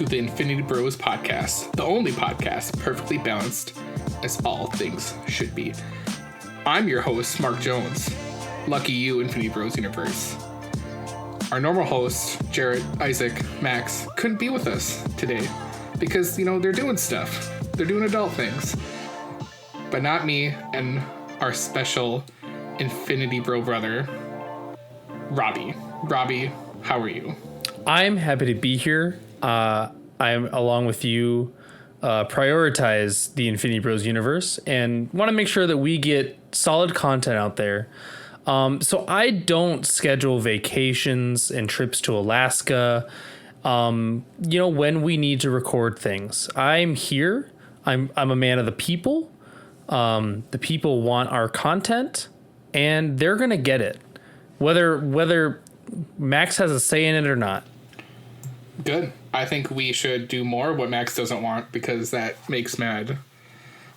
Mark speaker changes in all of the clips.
Speaker 1: to the Infinity Bros podcast, the only podcast perfectly balanced as all things should be. I'm your host, Mark Jones. Lucky you, Infinity Bros universe. Our normal hosts, Jarrett, Isaac, Max, couldn't be with us today because, they're doing stuff. They're doing adult things. But not me and our special Infinity Bro brother, Robbie. Robbie, how are you?
Speaker 2: I'm happy to be here. I'm, along with you, prioritize the Infinity Bros universe and want to make sure that we get solid content out there. So I don't schedule vacations and trips to Alaska, when we need to record things. I'm here. I'm a man of the people. The people want our content, and they're going to get it, whether Max has a say in it or not.
Speaker 1: Good. I think we should do more what Max doesn't want because that makes Mad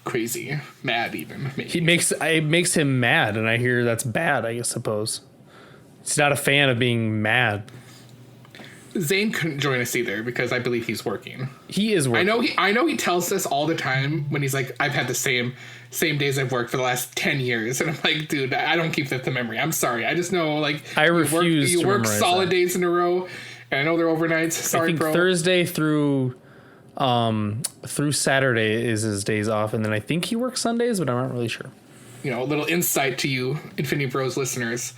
Speaker 1: crazy. Mad even. Maybe.
Speaker 2: It makes him mad, and I hear that's bad, I suppose. He's not a fan of being mad.
Speaker 1: Zane couldn't join us either because I believe he's working.
Speaker 2: He is working.
Speaker 1: I know he tells us all the time when he's like, I've had the same days I've worked for the last 10 years. And I'm like, dude, I don't keep that to memory. I'm sorry. I just know,
Speaker 2: I refuse
Speaker 1: you
Speaker 2: to
Speaker 1: work
Speaker 2: memorize
Speaker 1: solid
Speaker 2: that.
Speaker 1: days in a row. And I know they're overnights. Sorry,
Speaker 2: I think
Speaker 1: bro.
Speaker 2: Thursday through Saturday is his days off, and then I think he works Sundays, but I'm not really sure.
Speaker 1: A little insight to you, Infinity Bros listeners.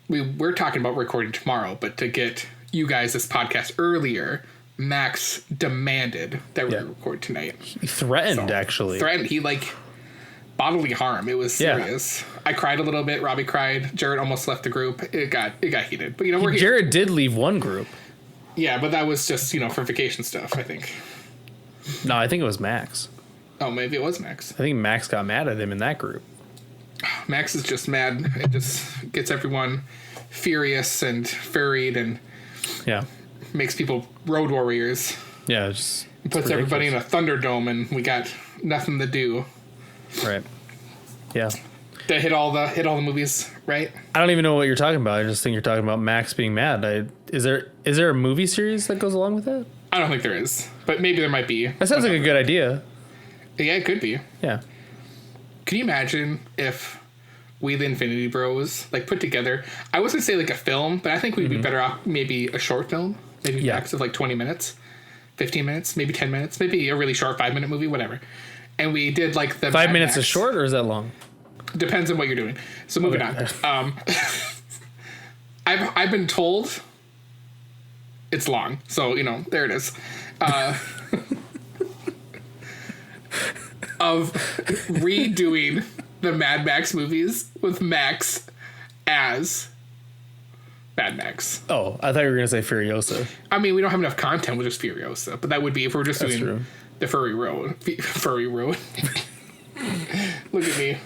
Speaker 1: We're talking about recording tomorrow, but to get you guys this podcast earlier, Max demanded that we record tonight.
Speaker 2: He threatened, actually.
Speaker 1: He bodily harm. It was serious. Yeah. I cried a little bit. Robbie cried. Jared almost left the group. It got heated. But we're here.
Speaker 2: Jared did leave one group.
Speaker 1: Yeah, but that was just for vacation stuff, I think.
Speaker 2: No, I think it was Max.
Speaker 1: Oh, maybe it was Max.
Speaker 2: I think Max got mad at him in that group.
Speaker 1: Max is just mad. It just gets everyone furious and furried and makes people road warriors.
Speaker 2: Yeah,
Speaker 1: it puts everybody in a Thunderdome and we got nothing to do.
Speaker 2: Right. Yeah.
Speaker 1: That hit all the movies, right?
Speaker 2: I don't even know what you're talking about. I just think you're talking about Max being mad. Is there a movie series that goes along with that?
Speaker 1: I don't think there is, but maybe there might be.
Speaker 2: That sounds like a good idea.
Speaker 1: Yeah, it could be.
Speaker 2: Yeah.
Speaker 1: Can you imagine if we, the Infinity Bros, put together, I was going to say a film, but I think we'd be better off maybe a short film, maybe max of 20 minutes, 15 minutes, maybe 10 minutes, maybe a really short 5-minute movie, whatever. And we did the
Speaker 2: 5 minutes is short or is that long?
Speaker 1: Depends on what you're doing. So moving on. I've been told it's long. So, there it is. Of redoing the Mad Max movies with Max as Mad Max.
Speaker 2: Oh, I thought you were going to say Furiosa.
Speaker 1: I mean, we don't have enough content with just Furiosa, but that would be if we're just doing the Furry Road. Furry Road. Look at me.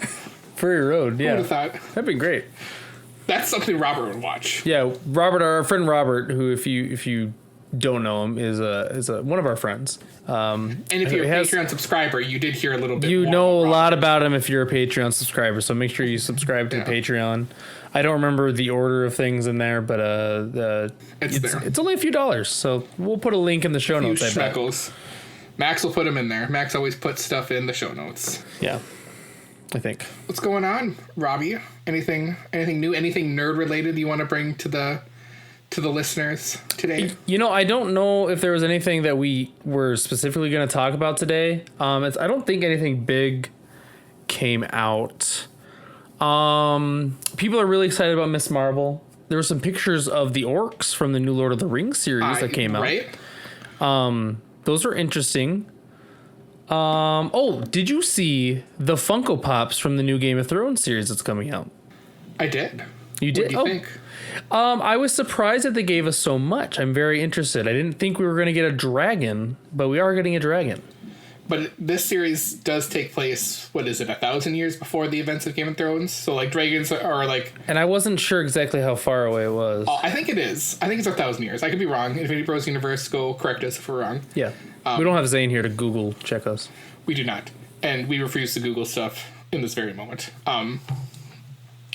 Speaker 2: Furry Road, yeah.
Speaker 1: Who would have thought?
Speaker 2: That'd be great.
Speaker 1: That's something Robert would watch.
Speaker 2: Yeah, Robert, our friend Robert, who if you don't know him, is one of our friends.
Speaker 1: And if you're a Patreon subscriber, you did hear a little bit.
Speaker 2: You
Speaker 1: more
Speaker 2: know a lot about him if you're a Patreon subscriber, so make sure you subscribe to Patreon. I don't remember the order of things in there, but it's there. It's only a few dollars, so we'll put a link in the show notes.
Speaker 1: Schmeckles. Max will put them in there. Max always puts stuff in the show notes. Yeah,
Speaker 2: I think.
Speaker 1: What's going on, Robbie? Anything new? Anything nerd related you want to bring to the listeners today?
Speaker 2: I don't know if there was anything that we were specifically going to talk about today. I don't think anything big came out. People are really excited about Miss Marvel. There were some pictures of the orcs from the new Lord of the Rings series that came out.
Speaker 1: Right.
Speaker 2: Those are interesting. Did you see the Funko Pops from the new Game of Thrones series that's coming out?
Speaker 1: I did.
Speaker 2: You did?
Speaker 1: What do you think?
Speaker 2: I was surprised that they gave us so much. I'm very interested. I didn't think we were going to get a dragon, but we are getting a dragon.
Speaker 1: But this series does take place, 1,000 years before the events of Game of Thrones? So, dragons are, And
Speaker 2: I wasn't sure exactly how far away it was.
Speaker 1: I think it is. I think it's 1,000 years. I could be wrong. Infinity Bros Universe, go correct us if we're wrong.
Speaker 2: Yeah. We don't have Zane here to Google check us.
Speaker 1: We do not. And we refuse to Google stuff in this very moment. But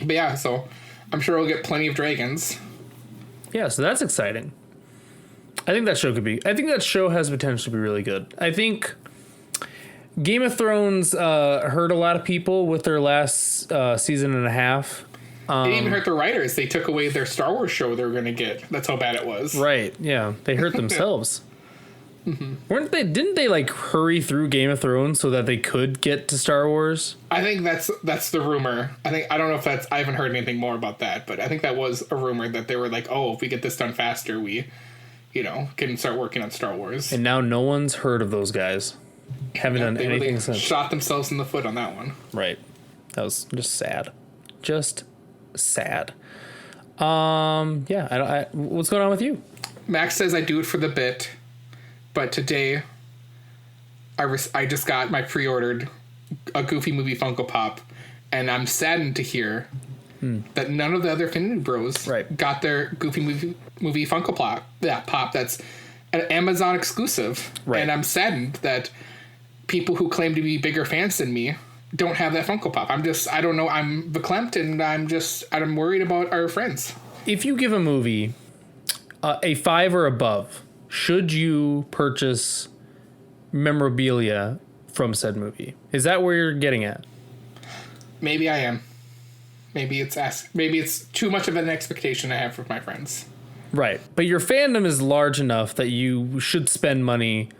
Speaker 1: yeah, so I'm sure we'll get plenty of dragons.
Speaker 2: Yeah, so that's exciting. I think that show has potential to be really good. I think Game of Thrones hurt a lot of people with their last season and a half.
Speaker 1: It even hurt the writers. They took away their Star Wars show they were going to get. That's how bad it was.
Speaker 2: Right. Yeah. They hurt themselves. Didn't they like hurry through Game of Thrones so that they could get to Star Wars?
Speaker 1: I think that's the rumor. I don't know if I haven't heard anything more about that, but I think that was a rumor that they were like, oh, if we get this done faster, we, can start working on Star Wars.
Speaker 2: And now no one's heard of those guys. Haven't done anything
Speaker 1: really
Speaker 2: since.
Speaker 1: Shot themselves in the foot on that one.
Speaker 2: Right. That was just sad. Just sad. Yeah. What's going on with you?
Speaker 1: Max says I do it for the bit, but today I just got my pre-ordered a Goofy Movie Funko Pop, and I'm saddened to hear that none of the other Infinity Bros got their Goofy Movie Funko Pop. That pop that's an Amazon exclusive, and I'm saddened that people who claim to be bigger fans than me don't have that Funko Pop. I don't know. I'm verklempt, and I'm worried about our friends.
Speaker 2: If you give a movie a 5 or above, should you purchase memorabilia from said movie? Is that where you're getting at?
Speaker 1: Maybe I am. Maybe it's too much of an expectation I have for my friends.
Speaker 2: Right. But your fandom is large enough that you should spend money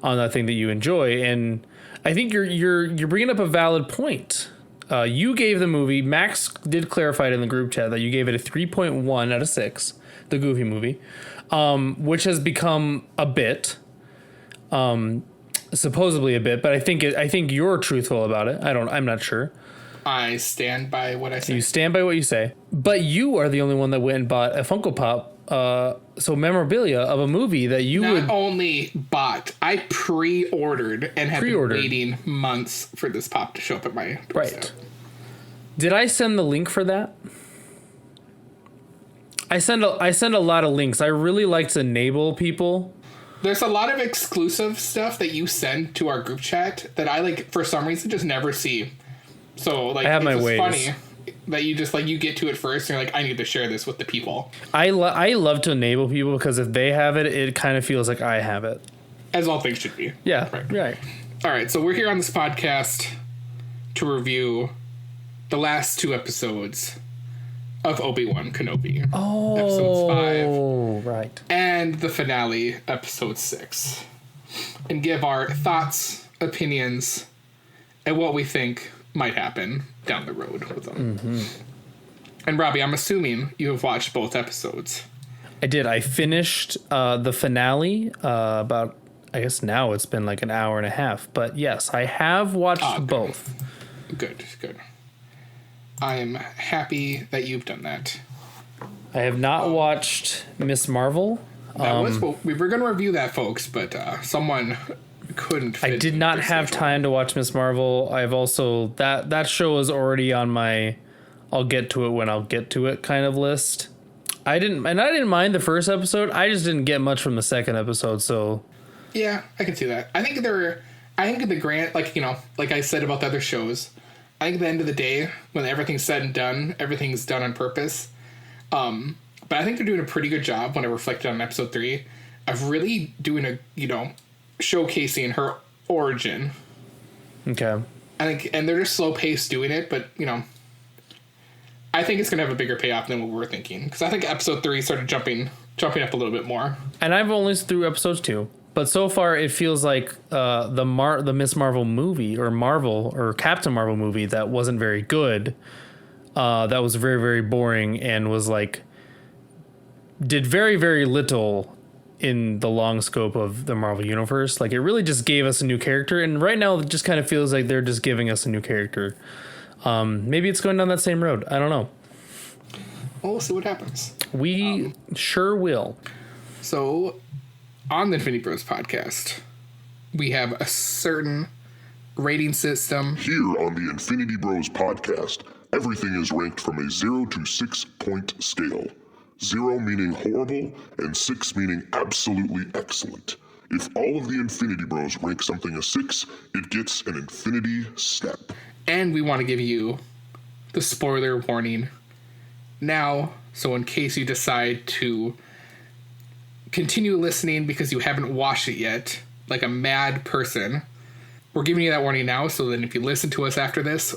Speaker 2: on that thing that you enjoy, and I think you're bringing up a valid point. You gave the movie, Max did clarify it in the group chat that you gave it a 3.1 out of 6, the Goofy movie, which has become a bit, supposedly a bit, but I think you're truthful about it. I'm not sure.
Speaker 1: I stand by what I say.
Speaker 2: You stand by what you say, but you are the only one that went and bought a Funko Pop. So memorabilia of a movie that you
Speaker 1: not only bought, I pre-ordered and have been waiting months for this pop to show up at my doorstep.
Speaker 2: Right. Did I send the link for that? I send a lot of links. I really like to enable people.
Speaker 1: There's a lot of exclusive stuff that you send to our group chat that I for some reason just never see. So I have my ways. Funny that you just you get to it first and you're like, I need to share this with the people.
Speaker 2: I love to enable people because if they have it, it kind of feels like I have it.
Speaker 1: As all things should be.
Speaker 2: Yeah. Right.
Speaker 1: All right. So we're here on this podcast to review the last 2 episodes of Obi-Wan Kenobi.
Speaker 2: Oh,
Speaker 1: episodes 5.
Speaker 2: Right.
Speaker 1: And the finale, episode 6. And give our thoughts, opinions, and what we think might happen down the road with them. Mm-hmm. And Robbie, I'm assuming you have watched both episodes.
Speaker 2: I did. I finished the finale about, I guess now it's been like an hour and a half. But yes, I have watched both.
Speaker 1: Good. I am happy that you've done that.
Speaker 2: I have not watched Miss Marvel.
Speaker 1: We were going to review that, folks, but someone couldn't fit.
Speaker 2: I did not have time to watch Miss Marvel. I've also that show is already on my I'll get to it when I'll get to it kind of list. I didn't mind the first episode. I just didn't get much from the second episode, so
Speaker 1: yeah, I can see that. I think the grand, like I said about the other shows, I think at the end of the day, when everything's said and done, everything's done on purpose. But I think they're doing a pretty good job when I reflected on episode 3 of really doing showcasing her origin.
Speaker 2: Okay.
Speaker 1: I think, and they're just slow paced doing it, but I think it's gonna have a bigger payoff than what we were thinking, because I think episode 3 started jumping up a little bit more.
Speaker 2: And I've only through episodes 2, but so far it feels like the Miss Marvel movie or Captain Marvel movie that wasn't very good. That was very, very boring and was did very, very little in the long scope of the Marvel universe. It really just gave us a new character, and right now it just kind of feels like they're just giving us a new character. Maybe it's going down that same road. I don't know.
Speaker 1: Well, we'll see what happens.
Speaker 2: We sure will.
Speaker 1: So, on the Infinity Bros podcast, we have a certain rating system.
Speaker 3: Here on the Infinity Bros podcast, everything is ranked from a 0 to 6 point scale. 0 meaning horrible, and 6 meaning absolutely excellent. If all of the Infinity Bros rank something a 6, it gets an Infinity Step.
Speaker 1: And we want to give you the spoiler warning now, so in case you decide to continue listening because you haven't watched it yet, like a mad person, we're giving you that warning now, so then if you listen to us after this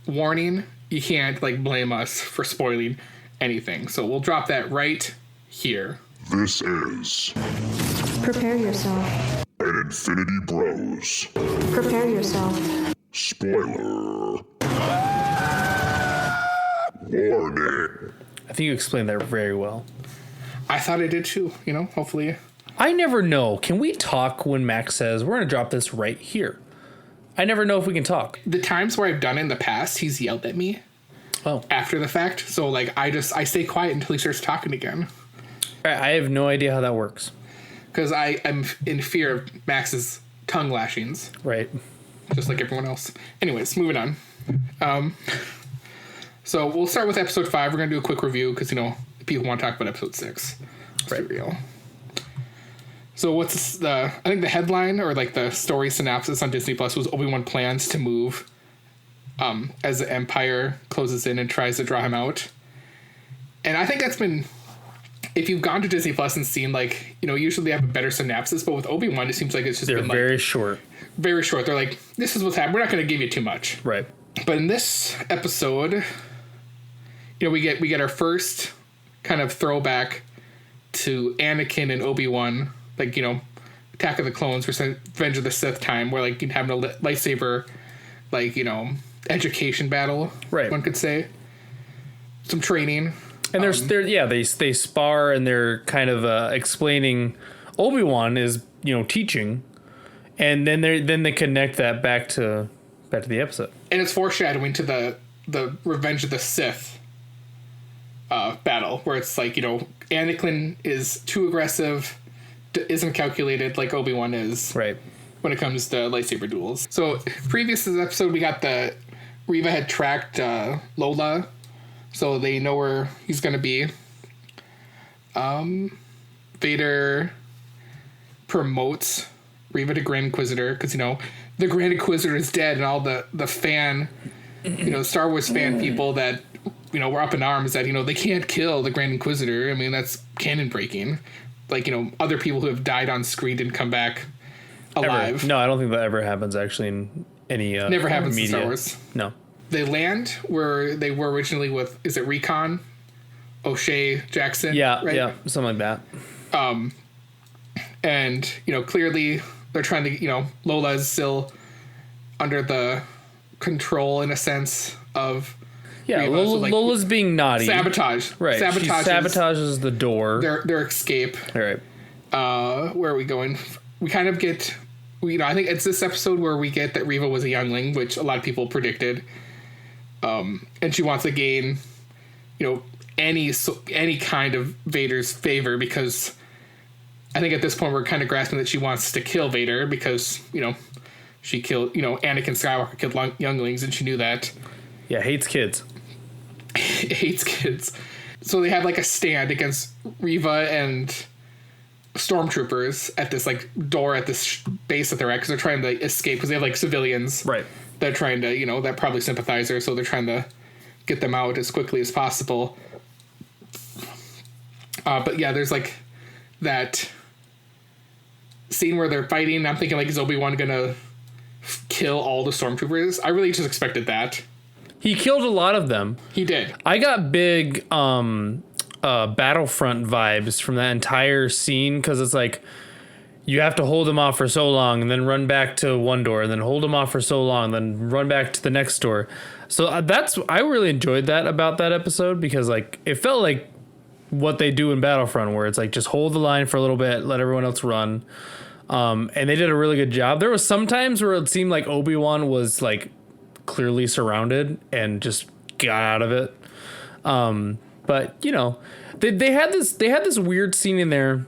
Speaker 1: warning, you can't like blame us for spoiling anything. So we'll drop that right here.
Speaker 3: This is
Speaker 4: Prepare yourself.
Speaker 3: an Infinity Bros
Speaker 4: Prepare yourself.
Speaker 3: spoiler warning.
Speaker 2: I think you explained that very well.
Speaker 1: I thought I did too, you know, hopefully.
Speaker 2: I never know. Can we talk when Max says we're going to drop this right here? I never know if we can talk.
Speaker 1: The times where I've done it in the past, he's yelled at me after the fact. So like I stay quiet until he starts talking again.
Speaker 2: I have no idea how that works.
Speaker 1: Because I am in fear of Max's tongue lashings.
Speaker 2: Right.
Speaker 1: Just like everyone else. Anyways, moving on. So we'll start with episode 5. We're going to do a quick review because, you know, people want to talk about episode 6. Let's be real. So what's I think the headline or like the story synopsis on Disney Plus was Obi-Wan plans to move as the Empire closes in and tries to draw him out. And I think that's been, if you've gone to Disney Plus and seen like, you know, usually they have a better synopsis, but with Obi-Wan it seems like it's just
Speaker 2: They're
Speaker 1: been
Speaker 2: very
Speaker 1: like
Speaker 2: short.
Speaker 1: Very short. They're like, this is what's happening. We're not going to give you too much.
Speaker 2: Right.
Speaker 1: But in this episode, you know, we get our first kind of throwback to Anakin and Obi-Wan, like, you know, Attack of the Clones, Revenge of the Sith time, where like having a lightsaber, like, you know, education battle,
Speaker 2: right?
Speaker 1: One could say some training,
Speaker 2: and they spar and they're kind of explaining. Obi-Wan is, you know, teaching, and then they connect that back to the episode, and
Speaker 1: it's foreshadowing to the Revenge of the Sith battle, where it's like, you know, Anakin is too aggressive, isn't calculated like Obi-Wan is,
Speaker 2: right,
Speaker 1: when it comes to lightsaber duels. So previous to this episode, we got Reva had tracked Lola, so they know where he's going to be. Vader promotes Reva to Grand Inquisitor because, you know, the Grand Inquisitor is dead, and all the fan, you know, Star Wars fan people that, you know, were up in arms that, you know, they can't kill the Grand Inquisitor. I mean, that's canon breaking. Like, you know, other people who have died on screen didn't come back alive.
Speaker 2: Ever. No, I don't think that ever happens actually in any
Speaker 1: never happens
Speaker 2: media.
Speaker 1: in Star Wars.
Speaker 2: No.
Speaker 1: They land where they were originally with, is it Recon? O'Shea Jackson?
Speaker 2: Yeah,
Speaker 1: right?
Speaker 2: yeah, something like that.
Speaker 1: And, you know, clearly they're trying to, you know, Lola is still under the control, in a sense, of
Speaker 2: Yeah,
Speaker 1: Reva. So, like,
Speaker 2: Lola's being naughty.
Speaker 1: Sabotage.
Speaker 2: Right. She sabotages the door.
Speaker 1: Their escape.
Speaker 2: All right.
Speaker 1: Where are we going? We kind of get, you know, I think it's this episode where we get that Reva was a youngling, which a lot of people predicted. And she wants to gain, you know, any kind of Vader's favor, because I think at this point we're kind of grasping that she wants to kill Vader because, you know, she killed, you know, Anakin Skywalker killed younglings, and she knew that.
Speaker 2: Yeah, hates kids.
Speaker 1: Hates kids. So they have like a stand against Reva and stormtroopers at this like door at this base that they're at, because they're trying to escape because they have like civilians.
Speaker 2: Right.
Speaker 1: They're trying to, you know, that probably sympathize her, so they're trying to get them out as quickly as possible. But yeah, there's like that scene where they're fighting. I'm thinking, like, is Obi-Wan gonna kill all the stormtroopers? I really just expected that.
Speaker 2: He killed a lot of them.
Speaker 1: He did.
Speaker 2: I got big Battlefront vibes from that entire scene, because it's like you have to hold them off for so long and then run back to one door and then hold them off for so long, then run back to the next door. So I really enjoyed that about that episode, because like it felt like what they do in Battlefront, where it's like just hold the line for a little bit, let everyone else run. And they did a really good job. There was some times where it seemed like Obi-Wan was like clearly surrounded and just got out of it. But you know, they had this weird scene in there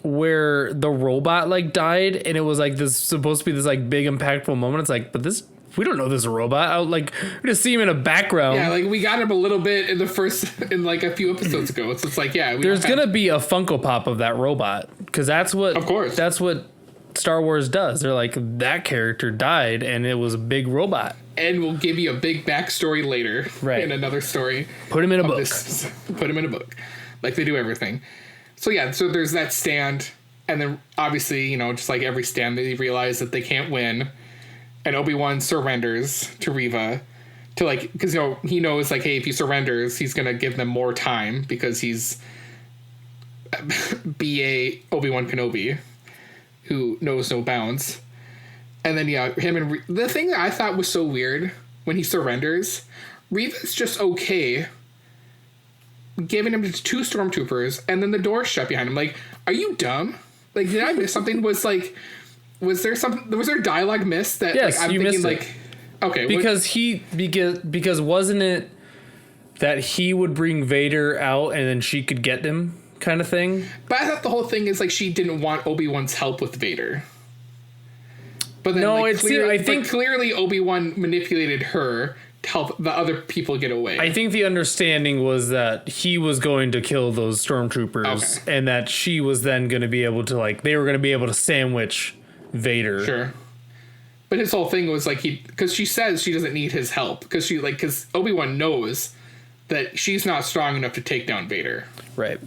Speaker 2: where the robot like died, and it was like this supposed to be this like big impactful moment. It's like, but this, we don't know this robot. We just see him in a background.
Speaker 1: Yeah, like we got him a little bit in like a few episodes ago. So it's like, yeah,
Speaker 2: there's gonna be a Funko Pop of that robot, because that's what,
Speaker 1: of course,
Speaker 2: that's what Star Wars does. They're like, that character died and it was a big robot,
Speaker 1: and we'll give you a big backstory later,
Speaker 2: right,
Speaker 1: in another story.
Speaker 2: Put him in a book.
Speaker 1: Put him in a book, like they do everything. so there's that stand, and then obviously, you know, just like every stand, they realize that they can't win, and Obi-Wan surrenders to Reva, to like, because, you know, he knows like, hey, if he surrenders, he's gonna give them more time because he's B.A. Obi-Wan Kenobi, who knows no bounds. And then, yeah, him and the thing that I thought was so weird when he surrenders, Reva's just okay giving him to 2 stormtroopers, and then the door shut behind him. Like, are you dumb? Like, did I miss something? Was there dialogue missed that?
Speaker 2: Yes,
Speaker 1: like, I'm
Speaker 2: you
Speaker 1: thinking
Speaker 2: missed
Speaker 1: like,
Speaker 2: it.
Speaker 1: Okay,
Speaker 2: because wasn't it that he would bring Vader out and then she could get him, kind of thing?
Speaker 1: But I thought the whole thing is like she didn't want Obi-Wan's help with Vader. But then,
Speaker 2: no,
Speaker 1: like,
Speaker 2: I think
Speaker 1: clearly Obi-Wan manipulated her to help the other people get away.
Speaker 2: I think the understanding was that he was going to kill those stormtroopers, and that she was then going to be able to, like, they were going to be able to sandwich Vader.
Speaker 1: Sure. But his whole thing was like because she says she doesn't need his help because Obi-Wan knows that she's not strong enough to take down Vader.
Speaker 2: Right.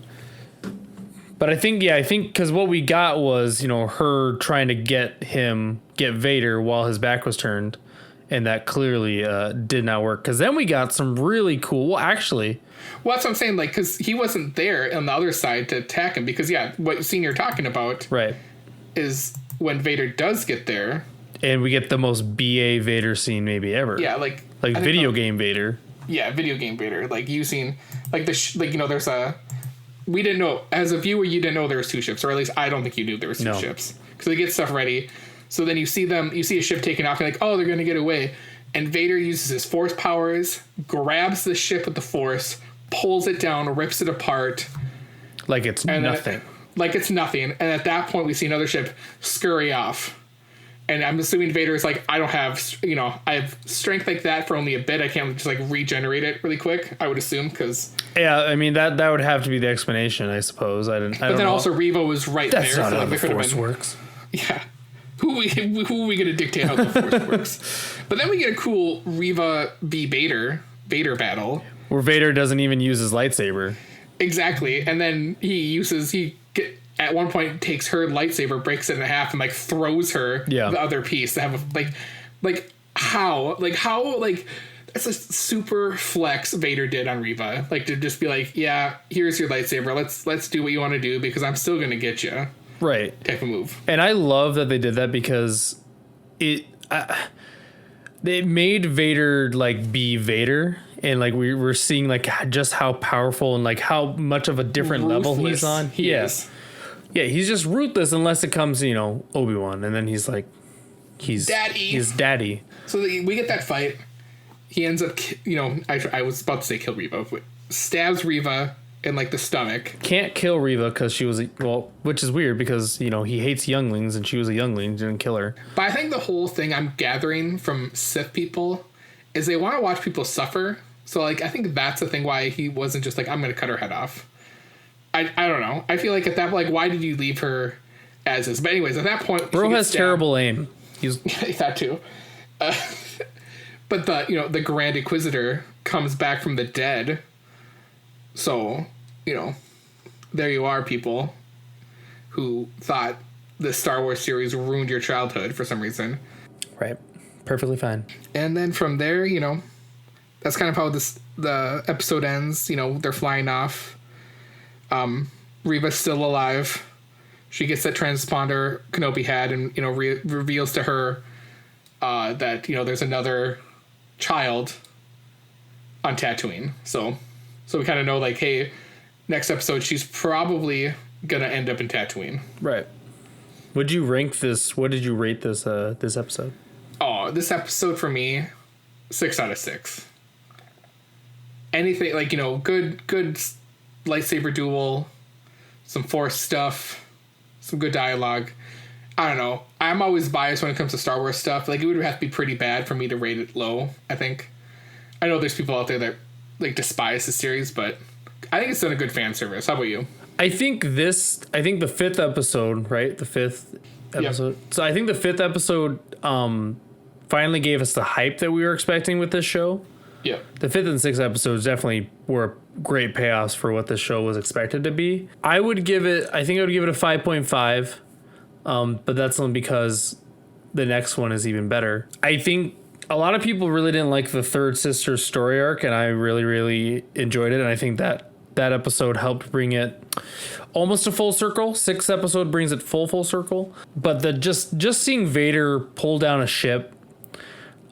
Speaker 2: But I think because what we got was, you know, her trying to get Vader while his back was turned, and that clearly did not work. Because then we got some really cool. Well, actually,
Speaker 1: that's what I'm saying. Like, because he wasn't there on the other side to attack him. Because what scene you're talking about,
Speaker 2: right,
Speaker 1: is when Vader does get there,
Speaker 2: and we get the most BA Vader scene maybe ever.
Speaker 1: Yeah, like
Speaker 2: video game Vader.
Speaker 1: Yeah, video game Vader, like using like you know, there's a. We didn't know, as a viewer, you didn't know there was 2 ships, or at least I don't think you knew there was 2 ships. So they get stuff ready. So then you see a ship taking off, and like, oh, they're going to get away. And Vader uses his force powers, grabs the ship with the force, pulls it down, rips it apart.
Speaker 2: Like it's nothing.
Speaker 1: And at that point, we see another ship scurry off. And I'm assuming Vader is like, I don't have, you know, I have strength like that for only a bit. I can't just like regenerate it really quick, I would assume, because...
Speaker 2: Yeah, I mean, that would have to be the explanation, I suppose. But
Speaker 1: then also Reva was right there.
Speaker 2: That's not how the Force works.
Speaker 1: Yeah. Who are we going to dictate how the Force works? But then we get a cool Reva v. Vader battle.
Speaker 2: Where Vader doesn't even use his lightsaber.
Speaker 1: Exactly. And then at one point takes her lightsaber, breaks it in half, and like throws her the other piece to have how that's a super flex Vader did on Reva, like to just be like, yeah, here's your lightsaber, let's do what you want to do because I'm still gonna get you,
Speaker 2: right,
Speaker 1: type of move. And
Speaker 2: I love that they did that because it made Vader like be Vader, and like we were seeing like just how powerful and like how much of a different level he's on.
Speaker 1: He is.
Speaker 2: Yeah, he's just ruthless unless it comes, you know, Obi-Wan, and then he's like, he's daddy. So
Speaker 1: we get that fight. He ends up, you know, I was about to say kill Reva, but stabs Reva in like the stomach.
Speaker 2: Can't kill Reva because she was, which is weird because, you know, he hates younglings and she was a youngling, didn't kill her.
Speaker 1: But I think the whole thing I'm gathering from Sith people is they want to watch people suffer. So like, I think that's the thing why he wasn't just like, I'm going to cut her head off. I don't know. I feel like at that, like, why did you leave her as is? But anyways, at that point,
Speaker 2: bro has terrible aim. He's
Speaker 1: that too. But the Grand Inquisitor comes back from the dead. So, you know, there you are, people who thought the Star Wars series ruined your childhood for some reason.
Speaker 2: Right. Perfectly fine.
Speaker 1: And then from there, you know, that's kind of how the episode ends. You know, they're flying off. Reva's still alive. She gets that transponder Kenobi had, and, you know, reveals to her that, you know, there's another child on Tatooine. So we kind of know, like, hey, next episode she's probably gonna end up in Tatooine.
Speaker 2: Right. Would you rank this? What did you rate this episode?
Speaker 1: Oh, this episode for me, 6 out of 6. Anything like, you know, good lightsaber duel, some Force stuff, some good dialogue. I don't know. I'm always biased when it comes to Star Wars stuff. Like, it would have to be pretty bad for me to rate it low, I think. I know there's people out there that like despise the series, but I think it's done a good fan service. How about you? I
Speaker 2: think the 5th episode, right? The 5th episode. Yep. So I think the 5th episode finally gave us the hype that we were expecting with this show.
Speaker 1: Yeah.
Speaker 2: The 5th and 6th episodes definitely were great payoffs for what the show was expected to be. I think I would give it a 5.5. But that's only because the next one is even better. I think a lot of people really didn't like the third sister story arc, and I really, really enjoyed it. And I think that episode helped bring it almost a full circle. 6th episode brings it full circle. But just seeing Vader pull down a ship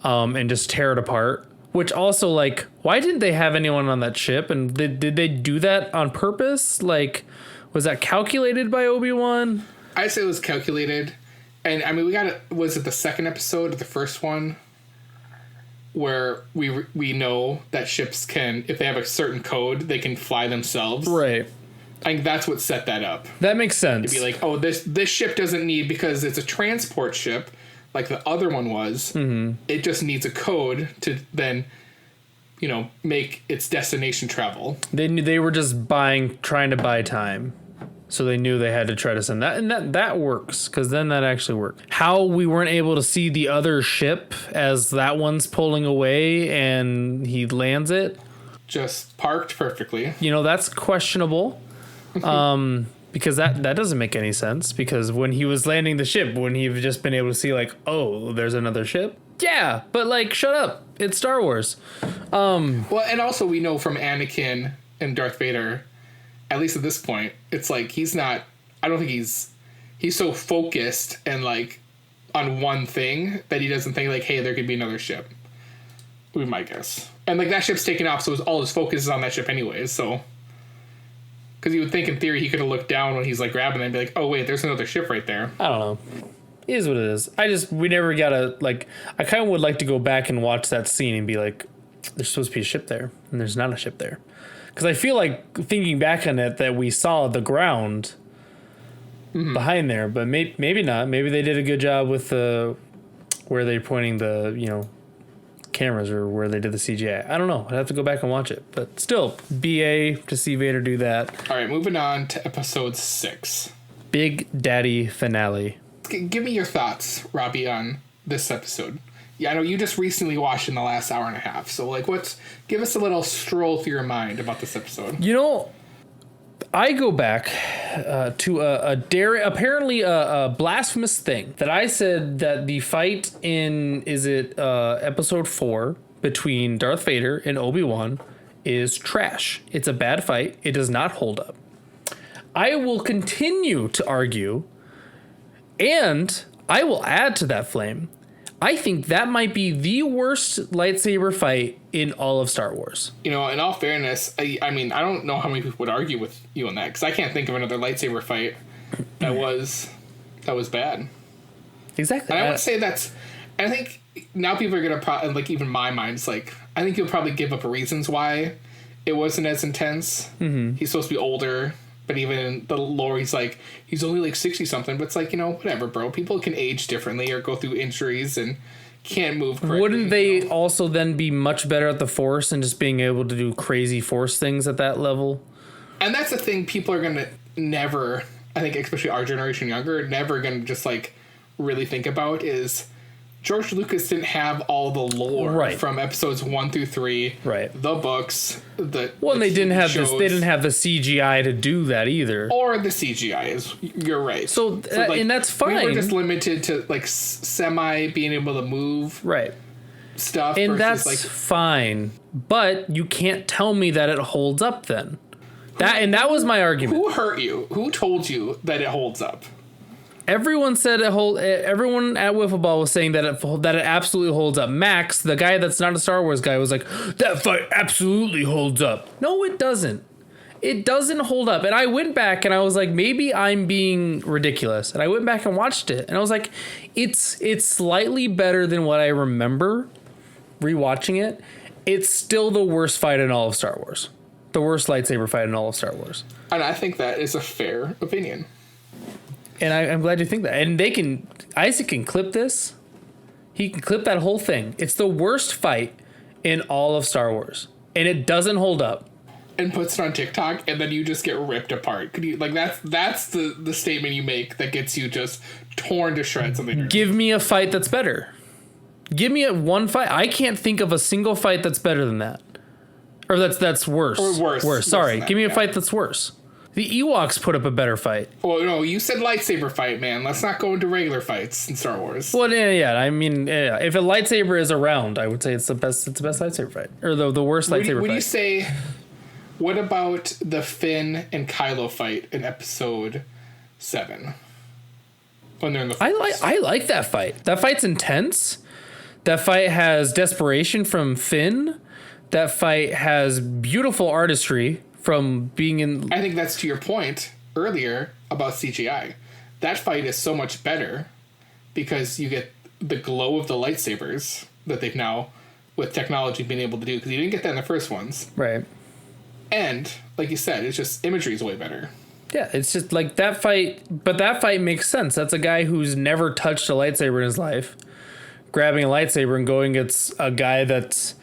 Speaker 2: and just tear it apart, which also, like, why didn't they have anyone on that ship? And did they do that on purpose? Like, was that calculated by Obi-Wan?
Speaker 1: I'd say it was calculated. And, I mean, was it the second episode or the first one? Where we know that ships can, if they have a certain code, they can fly themselves.
Speaker 2: Right.
Speaker 1: I think that's what set that up.
Speaker 2: That makes sense.
Speaker 1: To be like, oh, this ship doesn't need, because it's a transport ship, like the other one was. Mm-hmm. It just needs a code to then, make its destination travel.
Speaker 2: They were just trying to buy time. So they knew they had to try to send that. And that works, because then that actually worked. How we weren't able to see the other ship as that one's pulling away and he lands it.
Speaker 1: Just parked perfectly.
Speaker 2: That's questionable. Because that doesn't make any sense. Because when he was landing the ship, wouldn't he have just been able to see, like, oh, there's another ship? Yeah, but, like, shut up. It's Star Wars.
Speaker 1: Well, and also we know from Anakin and Darth Vader, at least at this point, it's like I don't think he's so focused and, like, on one thing that he doesn't think, like, hey, there could be another ship. We might guess. And, like, that ship's taken off, so all his focus is on that ship anyways, so. Because you would think, in theory, he could have looked down when he's, like, grabbing it and be like, oh, wait, there's another ship right there.
Speaker 2: I don't know. It is what it is. We never gotta, like, I kind of would like to go back and watch that scene and be like, there's supposed to be a ship there, and there's not a ship there. Because I feel like, thinking back on it, that we saw the ground behind there, but maybe not. Maybe they did a good job with where they're pointing the, cameras, or where they did the CGI. I don't know. I'd have to go back and watch it. But still, BA to see Vader do that.
Speaker 1: All right, moving on to episode 6.
Speaker 2: Big Daddy Finale.
Speaker 1: Give me your thoughts, Robbie, on this episode. Yeah, I know you just recently watched in the last hour and a half. So, like, give us a little stroll through your mind about this episode.
Speaker 2: I go back to apparently a blasphemous thing that I said, that the fight in, episode 4 between Darth Vader and Obi-Wan is trash. It's a bad fight. It does not hold up. I will continue to argue, and I will add to that flame, I think that might be the worst lightsaber fight in all of Star Wars. In
Speaker 1: all fairness, I mean, I don't know how many people would argue with you on that, because I can't think of another lightsaber fight that was bad.
Speaker 2: Exactly.
Speaker 1: And I would say I think now people are going to like, even my mind's like, I think you'll probably give up reasons why it wasn't as intense. Mm-hmm. He's supposed to be older, but even in the lore, he's only like 60 something, but it's like, whatever, bro. People can age differently or go through injuries and can't move correctly.
Speaker 2: Wouldn't they also then be much better at the Force and just being able to do crazy Force things at that level?
Speaker 1: And that's the thing people are going to never, I think, especially our generation younger, never going to just, like, really think about is George Lucas didn't have all the lore from episodes 1 through 3, the books,
Speaker 2: and they didn't have
Speaker 1: shows,
Speaker 2: they didn't have the CGI to do that either,
Speaker 1: or the CGI. You're right.
Speaker 2: So like, and that's fine.
Speaker 1: We were just limited to, like, semi being able to move stuff,
Speaker 2: and that's like, fine. But you can't tell me that it holds up then. That was my argument.
Speaker 1: Who hurt you? Who told you that it holds up?
Speaker 2: Everyone said everyone at Wiffle Ball was saying that it absolutely holds up. Max, the guy that's not a Star Wars guy, was like, that fight absolutely holds up. No, it doesn't. It doesn't hold up. And I went back and I was like, maybe I'm being ridiculous. And I went back and watched it. And I was like, it's slightly better than what I remember rewatching it. It's still the worst fight in all of Star Wars. The worst lightsaber fight in all of Star Wars.
Speaker 1: And I think that is a fair opinion.
Speaker 2: And I'm glad you think that. And Isaac can clip this. He can clip that whole thing. It's the worst fight in all of Star Wars. And it doesn't hold up.
Speaker 1: And puts it on TikTok, and then you just get ripped apart. Could you, like, that's the statement you make that gets you just torn to shreds on the internet.
Speaker 2: Give me a fight that's better. Give me one fight. I can't think of a single fight that's better than that. Or that's worse.
Speaker 1: Or worse.
Speaker 2: Worse. Sorry.
Speaker 1: That,
Speaker 2: give me a fight that's worse. The Ewoks put up a better fight.
Speaker 1: Well, no, you said lightsaber fight, man. Let's not go into regular fights in Star Wars.
Speaker 2: Well, yeah. I mean, yeah, if a lightsaber is around, I would say it's the best. It's the best lightsaber fight, or the worst lightsaber fight.
Speaker 1: Would you say? What about the Finn and Kylo fight in Episode 7? When they're in the
Speaker 2: I like that fight. That fight's intense. That fight has desperation from Finn. That fight has beautiful artistry from being in...
Speaker 1: I think that's to your point earlier about CGI. That fight is so much better because you get the glow of the lightsabers that they've now, with technology, been able to do, because you didn't get that in the first ones.
Speaker 2: Right.
Speaker 1: And, like you said, it's just imagery is way better.
Speaker 2: Yeah, it's just like that fight, but that fight makes sense. That's a guy who's never touched a lightsaber in his life, grabbing a lightsaber and going against a guy that's...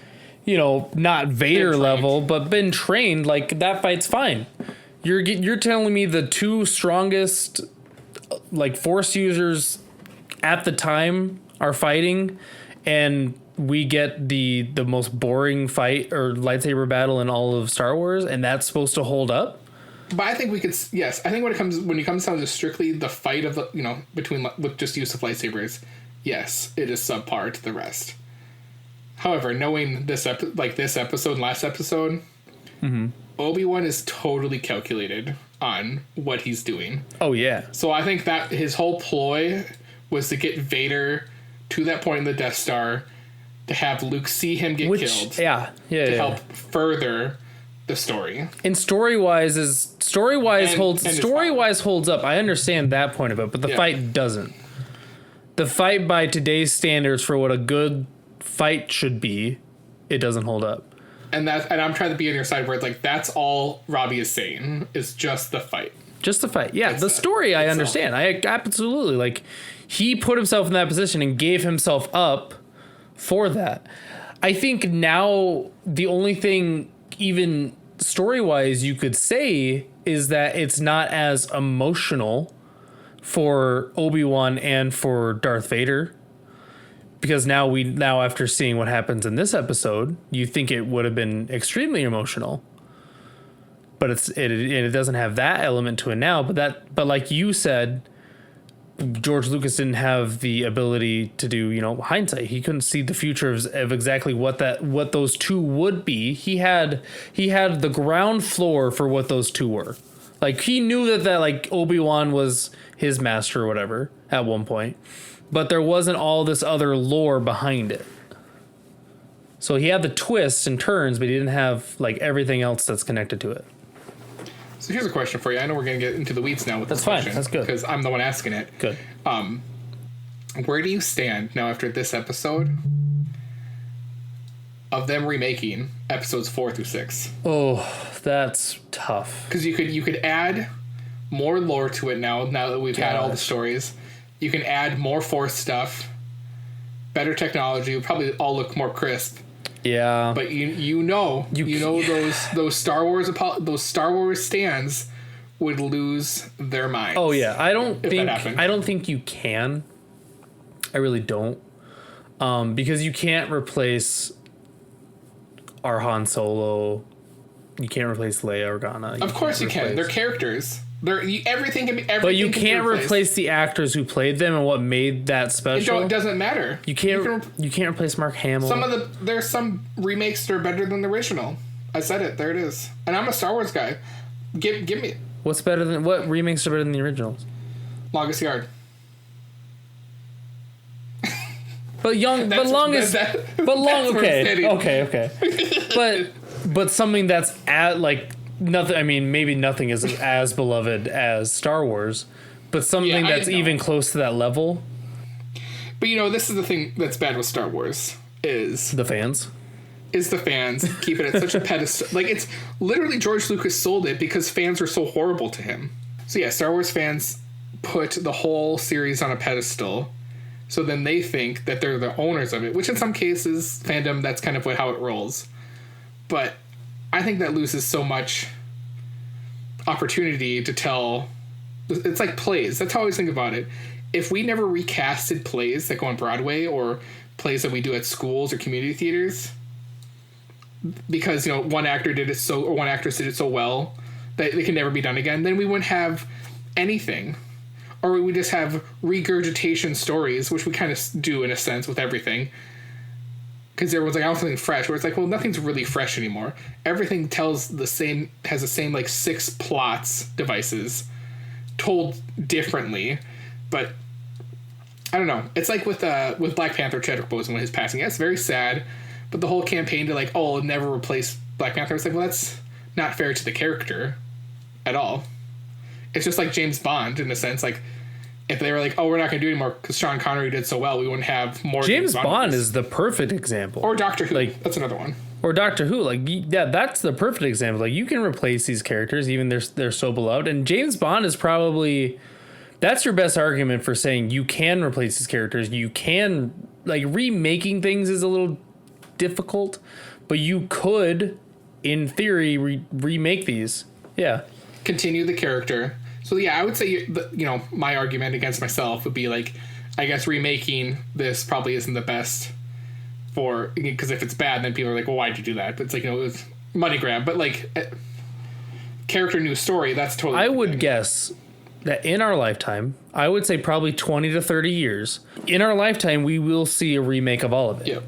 Speaker 2: not Vader level, but been trained. Like, that fight's fine. You're telling me the two strongest, like, Force users at the time are fighting, and we get the most boring fight or lightsaber battle in all of Star Wars, and that's supposed to hold up?
Speaker 1: But I think we could, yes. I think when it comes down to strictly the fight of the, with just use of lightsabers, yes, it is subpar to the rest. However, knowing this episode and last episode, Obi-Wan is totally calculated on what he's doing.
Speaker 2: Oh, yeah.
Speaker 1: So I think that his whole ploy was to get Vader to that point in the Death Star, to have Luke see him get killed. To help further the story.
Speaker 2: And story-wise holds up. I understand that point of it, but the fight doesn't. The fight by today's standards for what a good fight should be, it doesn't hold up.
Speaker 1: And I'm trying to be on your side where it's like that's all Robbie is saying is just the fight.
Speaker 2: Just the fight. Yeah, the story I understand. I absolutely, like, he put himself in that position and gave himself up for that. I think now the only thing even story-wise you could say is that it's not as emotional for Obi-Wan and for Darth Vader. Because now after seeing what happens in this episode, you think it would have been extremely emotional, but it doesn't have that element to it now. But like you said, George Lucas didn't have the ability to do hindsight. He couldn't see the future of exactly what those two would be. He had the ground floor for what those two were. Like, he knew that like Obi-Wan was his master or whatever at one point. But there wasn't all this other lore behind it. So he had the twists and turns, but he didn't have like everything else that's connected to it.
Speaker 1: So here's a question for you. I know we're going to get into the weeds now with this question.
Speaker 2: That's good.
Speaker 1: Because I'm the one asking it.
Speaker 2: Good.
Speaker 1: Where do you stand now after this episode of them remaking episodes 4 through 6?
Speaker 2: Oh, that's tough.
Speaker 1: Because you could add more lore to it now that we've had all the stories. You can add more Force stuff, better technology. It'll probably all look more crisp.
Speaker 2: Yeah.
Speaker 1: But those Star Wars stands would lose their minds.
Speaker 2: Oh yeah, I don't think you can. I really don't. Because you can't replace our Han Solo. You can't replace Leia Organa.
Speaker 1: Of course you can. They're characters. Everything can be.
Speaker 2: But you can't replace the actors who played them and what made that special.
Speaker 1: It doesn't matter.
Speaker 2: You can't replace Mark Hamill.
Speaker 1: There's some remakes that are better than the original. I said it. There it is. And I'm a Star Wars guy. Give me.
Speaker 2: What remakes are better than the originals?
Speaker 1: Longest Yard.
Speaker 2: Okay. But something that's nothing. I mean, maybe nothing is as beloved as Star Wars, but something that's even close to that level.
Speaker 1: But this is the thing that's bad with Star Wars is
Speaker 2: the fans.
Speaker 1: Keep it at such a pedestal. Like, it's literally George Lucas sold it because fans were so horrible to him. So yeah, Star Wars fans put the whole series on a pedestal. So then they think that they're the owners of it, which in some cases, fandom, that's kind of how it rolls. But I think that loses so much opportunity to tell. It's like plays. That's how I always think about it. if we never recasted plays that go on Broadway or plays that we do at schools or community theaters, because, you know, one actor did it so, or one actress did it so well that it can never be done again, then we wouldn't have anything. Or we would just have regurgitation stories, which we kind of do in a sense with everything. Because everyone's like, I want something fresh. Where it's like, well, nothing's really fresh anymore. Everything has the same, like 6 plots devices told differently. But I don't know. It's like with Black Panther, Chadwick Boseman, when his passing. Yeah, it's very sad. But the whole campaign to like, oh, I'll never replace Black Panther. It's like, well, that's not fair to the character at all. It's just like James Bond in a sense. Like, if they were like, oh, we're not going to do it anymore because Sean Connery did so well, we wouldn't have more.
Speaker 2: James Bond is the perfect example.
Speaker 1: Or Doctor Who. Like, that's another one.
Speaker 2: Or Doctor Who. Like, yeah, that's the perfect example. Like, you can replace these characters, even they're so beloved. And James Bond is probably, that's your best argument for saying you can replace these characters. You can, like, remaking things is a little difficult, but you could, in theory, remake these. Yeah.
Speaker 1: Continue the character. So yeah, I would say, you know, my argument against myself would be like, I guess remaking this probably isn't the best for, because if it's bad, then people are like, well, why'd you do that? But it's like, you know, it was money grab. But like, character new story, that's totally.
Speaker 2: I would guess that in our lifetime, I would say probably 20 to 30 years, in our lifetime, we will see a remake of all of it.
Speaker 1: Yep.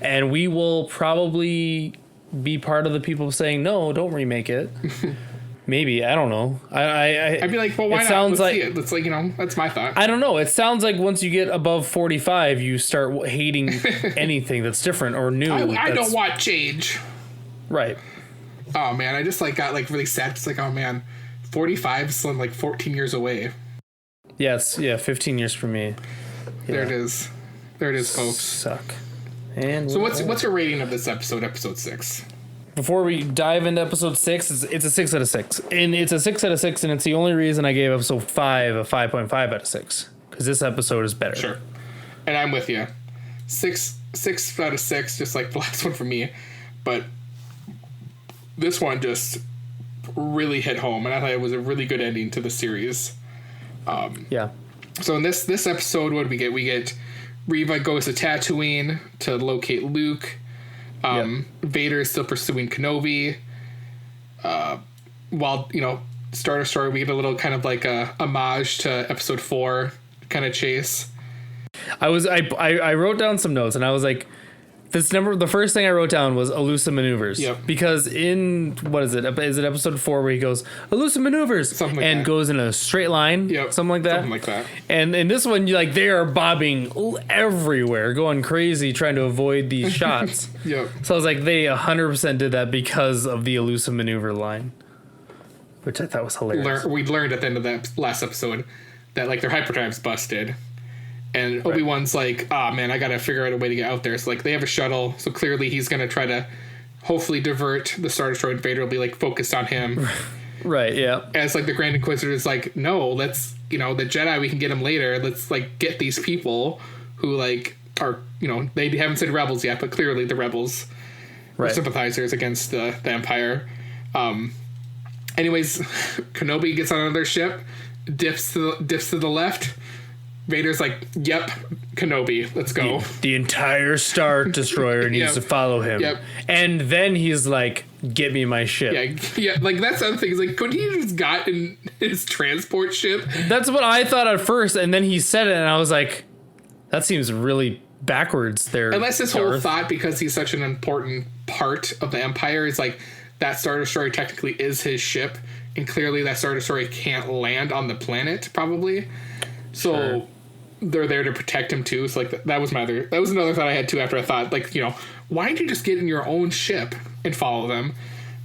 Speaker 2: And we will probably be part of the people saying, no, don't remake it. Maybe, I don't know. I'd
Speaker 1: be like, well, why not?
Speaker 2: Sounds
Speaker 1: Let's see it. It's like, you know, that's my thought.
Speaker 2: I don't know. It sounds like once you get above 45, you start hating anything that's different or new.
Speaker 1: I don't want change.
Speaker 2: Right.
Speaker 1: Oh man, I just like got like really sad. It's like, oh man, 45 is like 14 years away.
Speaker 2: Yes, yeah, 15 years for me. Yeah.
Speaker 1: There it is, folks.
Speaker 2: Suck. And
Speaker 1: so what's your rating of this episode 6?
Speaker 2: Before we dive into episode 6, it's a 6 out of 6. And it's a 6 out of 6, and it's the only reason I gave episode 5 a 5.5 out of 6. Because this episode is better.
Speaker 1: Sure. And I'm with you. 6 out of 6, just like the last one for me. But this one just really hit home, and I thought it was a really good ending to the series.
Speaker 2: Yeah.
Speaker 1: So in this episode, what do we get? We get Reva goes to Tatooine to locate Luke. Vader is still pursuing Kenobi. While, you know, start a story, we get a little kind of like a homage to episode 4 kind of chase.
Speaker 2: I wrote down some notes, and I was like, the first thing I wrote down was elusive maneuvers.
Speaker 1: Yep.
Speaker 2: Because in, what is it? Is it episode 4 where he goes, elusive maneuvers?
Speaker 1: Something like
Speaker 2: and
Speaker 1: that.
Speaker 2: Goes in a straight line?
Speaker 1: Yep.
Speaker 2: Something like that?
Speaker 1: Something like that.
Speaker 2: And in this one, they are bobbing everywhere, going crazy, trying to avoid these shots.
Speaker 1: Yep.
Speaker 2: So I was like, they 100% did that because of the elusive maneuver line. Which I thought was hilarious.
Speaker 1: We learned at the end of that last episode that, like, their hyperdrive's busted. And Obi-Wan's like, ah, man, I gotta figure out a way to get out there. So, like, they have a shuttle, so clearly he's gonna try to hopefully divert the Star Destroyer, and Vader will be, like, focused on him.
Speaker 2: Right, yeah.
Speaker 1: As, like, the Grand Inquisitor is like, no, let's, you know, the Jedi, we can get them later. Let's, like, get these people who, like, are, you know, they haven't said rebels yet, but clearly the rebels are sympathizers against the Empire. Anyways, Kenobi gets on another ship, dips to the left. Vader's like, yep, Kenobi, let's go.
Speaker 2: The entire Star Destroyer needs to follow him.
Speaker 1: Yep.
Speaker 2: And then he's like, get me my ship.
Speaker 1: Yeah, like, that's the other thing. Is like, couldn't he just got in his transport ship?
Speaker 2: That's what I thought at first, and then he said it, and I was like, that seems really backwards there.
Speaker 1: Unless his whole thought, because he's such an important part of the Empire, is like, that Star Destroyer technically is his ship, and clearly that Star Destroyer can't land on the planet, probably. So they're there to protect him too. So like that was another thought I had too after I thought, like, you know, why don't you just get in your own ship and follow them?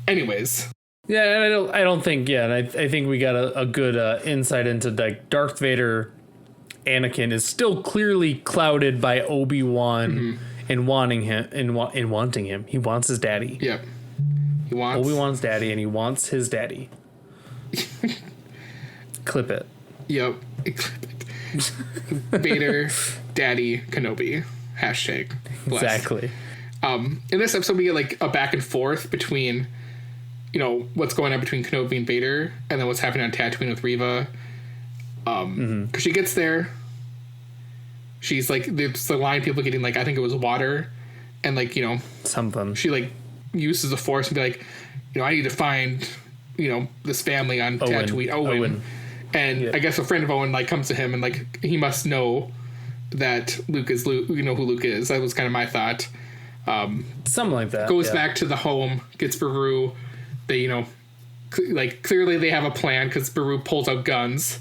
Speaker 1: Anyways.
Speaker 2: Yeah, and I don't think, and I think we got a good insight into, like, Darth Vader, Anakin is still clearly clouded by Obi-Wan and wanting him. He wants his daddy.
Speaker 1: Yep. He wants
Speaker 2: Obi-Wan's daddy, and he wants his daddy. Clip it.
Speaker 1: Yep. Vader, Daddy, Kenobi. Hashtag. Bless.
Speaker 2: Exactly.
Speaker 1: In this episode, we get like a back and forth between, you know, what's going on between Kenobi and Vader, and then what's happening on Tatooine with Reva. Because she gets there, she's like, there's the line people getting like, I think it was water, and like, you know,
Speaker 2: something.
Speaker 1: She like uses the force and be like, you know, I need to find, you know, this family on Tatooine, Owen. And I guess a friend of Owen like comes to him and like he must know that Luke is Luke. You know who Luke is. That was kind of my thought.
Speaker 2: Something like that.
Speaker 1: Goes back to the home, gets Beru. They, you know, like clearly they have a plan because Beru pulls out guns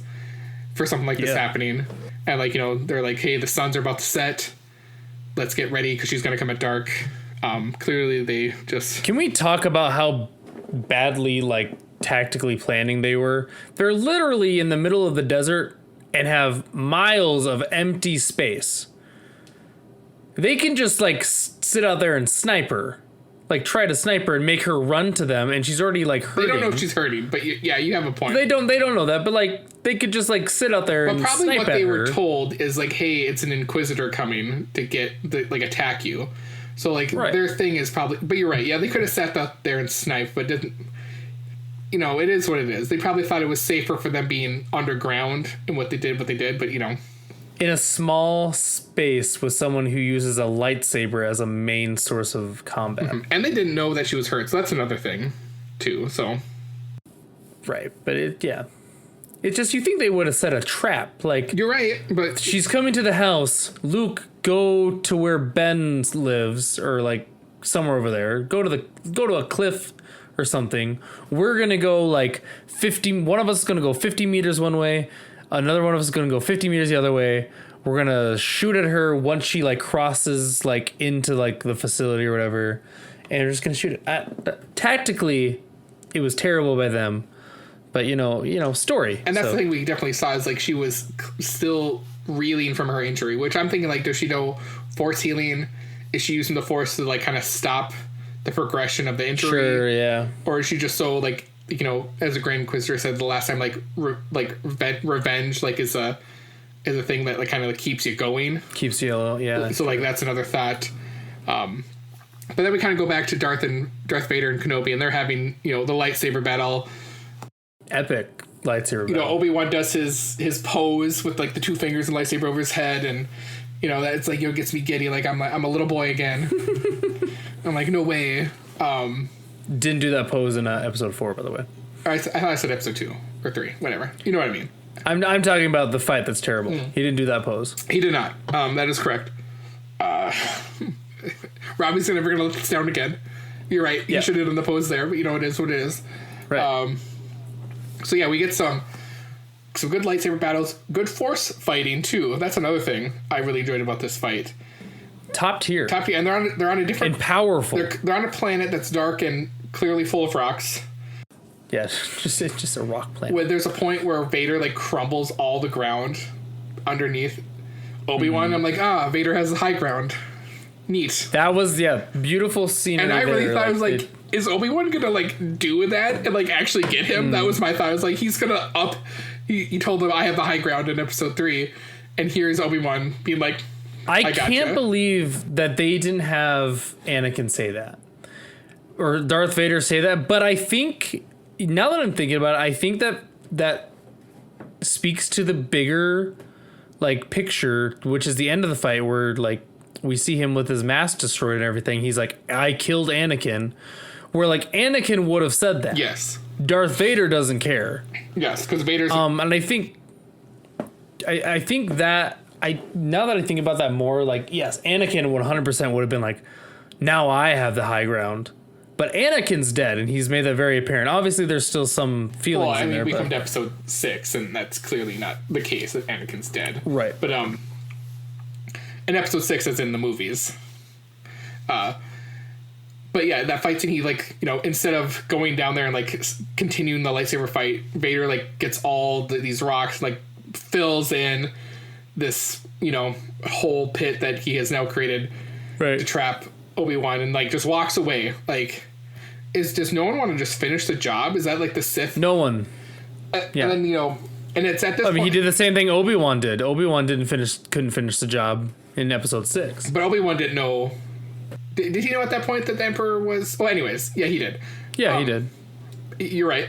Speaker 1: for something like this happening. And like, you know, they're like, hey, the suns are about to set. Let's get ready because she's going to come at dark. Clearly they just...
Speaker 2: Can we talk about how badly like tactically planning they were? They're literally in the middle of the desert and have miles of empty space. They can just like sit out there and snipe her, like try to snipe her and make her run to them, and she's already like hurting.
Speaker 1: They don't know if she's hurting, but you have a point.
Speaker 2: They don't know that, but like they could just like sit out there and snipe at her. But probably what they were
Speaker 1: told is like, hey, it's an Inquisitor coming to like attack you. So like their thing is probably, but you're right. Yeah, they could have sat out there and sniped, but didn't. You know, it is what it is. They probably thought it was safer for them being underground and what they did, but you know.
Speaker 2: In a small space with someone who uses a lightsaber as a main source of combat.
Speaker 1: Mm-hmm. And they didn't know that she was hurt, so that's another thing, too, so.
Speaker 2: Right, but it's just, you think they would have set a trap, like.
Speaker 1: You're right, but.
Speaker 2: She's coming to the house. Luke, go to where Ben lives, or like somewhere over there. Go to a cliff or something. We're gonna go like 50, one of us is gonna go 50 meters one way, another one of us is gonna go 50 meters the other way. We're gonna shoot at her once she like crosses like into like the facility or whatever, and we're just gonna shoot it. Tactically, it was terrible by them, but you know, story.
Speaker 1: And that's the thing we definitely saw is like she was still reeling from her injury, which I'm thinking like, does she know force healing? Is she using the force to like kind of stop the progression of the injury?
Speaker 2: Sure, yeah.
Speaker 1: Or is she just so like, you know, as a Grand Inquisitor said the last time, like revenge like is a thing that like kind of like keeps you going,
Speaker 2: keeps you, yeah.
Speaker 1: So like that's another thought. But then we kind of go back to Darth Vader and Kenobi, and they're having, you know, the lightsaber battle.
Speaker 2: Epic lightsaber battle.
Speaker 1: You know, Obi-Wan does his pose with like the two fingers and lightsaber over his head, and you know that's like, you know, gets me giddy. Like I'm a little boy again. I'm like, no way.
Speaker 2: Didn't do that pose in episode 4, by the way.
Speaker 1: I thought I said episode 2 or 3, whatever. You know what I mean.
Speaker 2: I'm talking about the fight that's terrible. He didn't do that pose.
Speaker 1: He did not. That is correct. Robbie's never gonna let this down again. You're right. He should have done the pose there, but you know, it is what it is.
Speaker 2: Right.
Speaker 1: So yeah, we get some good lightsaber battles, good force fighting too. That's another thing I really enjoyed about this fight.
Speaker 2: Top tier,
Speaker 1: and they're on a different
Speaker 2: and powerful.
Speaker 1: They're on a planet that's dark and clearly full of rocks.
Speaker 2: Yeah, it's just a rock planet.
Speaker 1: Where there's a point where Vader like crumbles all the ground underneath Obi-Wan. I'm like, Vader has the high ground. Neat.
Speaker 2: That was beautiful scene.
Speaker 1: And I really thought, I was like, is Obi-Wan gonna like do that and like actually get him? That was my thought. I was like, he's gonna up. He told him I have the high ground in episode 3, and here's Obi-Wan being like, I
Speaker 2: can't believe that they didn't have Anakin say that or Darth Vader say that. But I think, now that I'm thinking about it, I think that speaks to the bigger like picture, which is the end of the fight where like we see him with his mask destroyed and everything. He's like, I killed Anakin. Where like Anakin would have said that.
Speaker 1: Yes.
Speaker 2: Darth Vader doesn't care.
Speaker 1: Yes, because Vader's
Speaker 2: and I think that now that I think about that more, like, yes, Anakin 100% would have been like, now I have the high ground. But Anakin's dead, and he's made that very apparent. Obviously, there's still some feelings in there.
Speaker 1: We come to episode 6, and that's clearly not the case that Anakin's dead.
Speaker 2: Right.
Speaker 1: But in episode 6, as in the movies. But yeah, that fight scene, he like, you know, instead of going down there and like continuing the lightsaber fight, Vader like gets all these rocks, like fills in this, you know, whole pit that he has now created to trap Obi-Wan, and like just walks away. Like, does no one want to just finish the job? Is that like the Sith?
Speaker 2: No one.
Speaker 1: And then, you know, and it's at this point,
Speaker 2: he did the same thing Obi-Wan did. Obi-Wan couldn't finish the job in episode 6.
Speaker 1: But Obi-Wan didn't know. Did he know at that point that the Emperor was? Well, anyways, yeah, he did.
Speaker 2: Yeah, he did.
Speaker 1: You're right.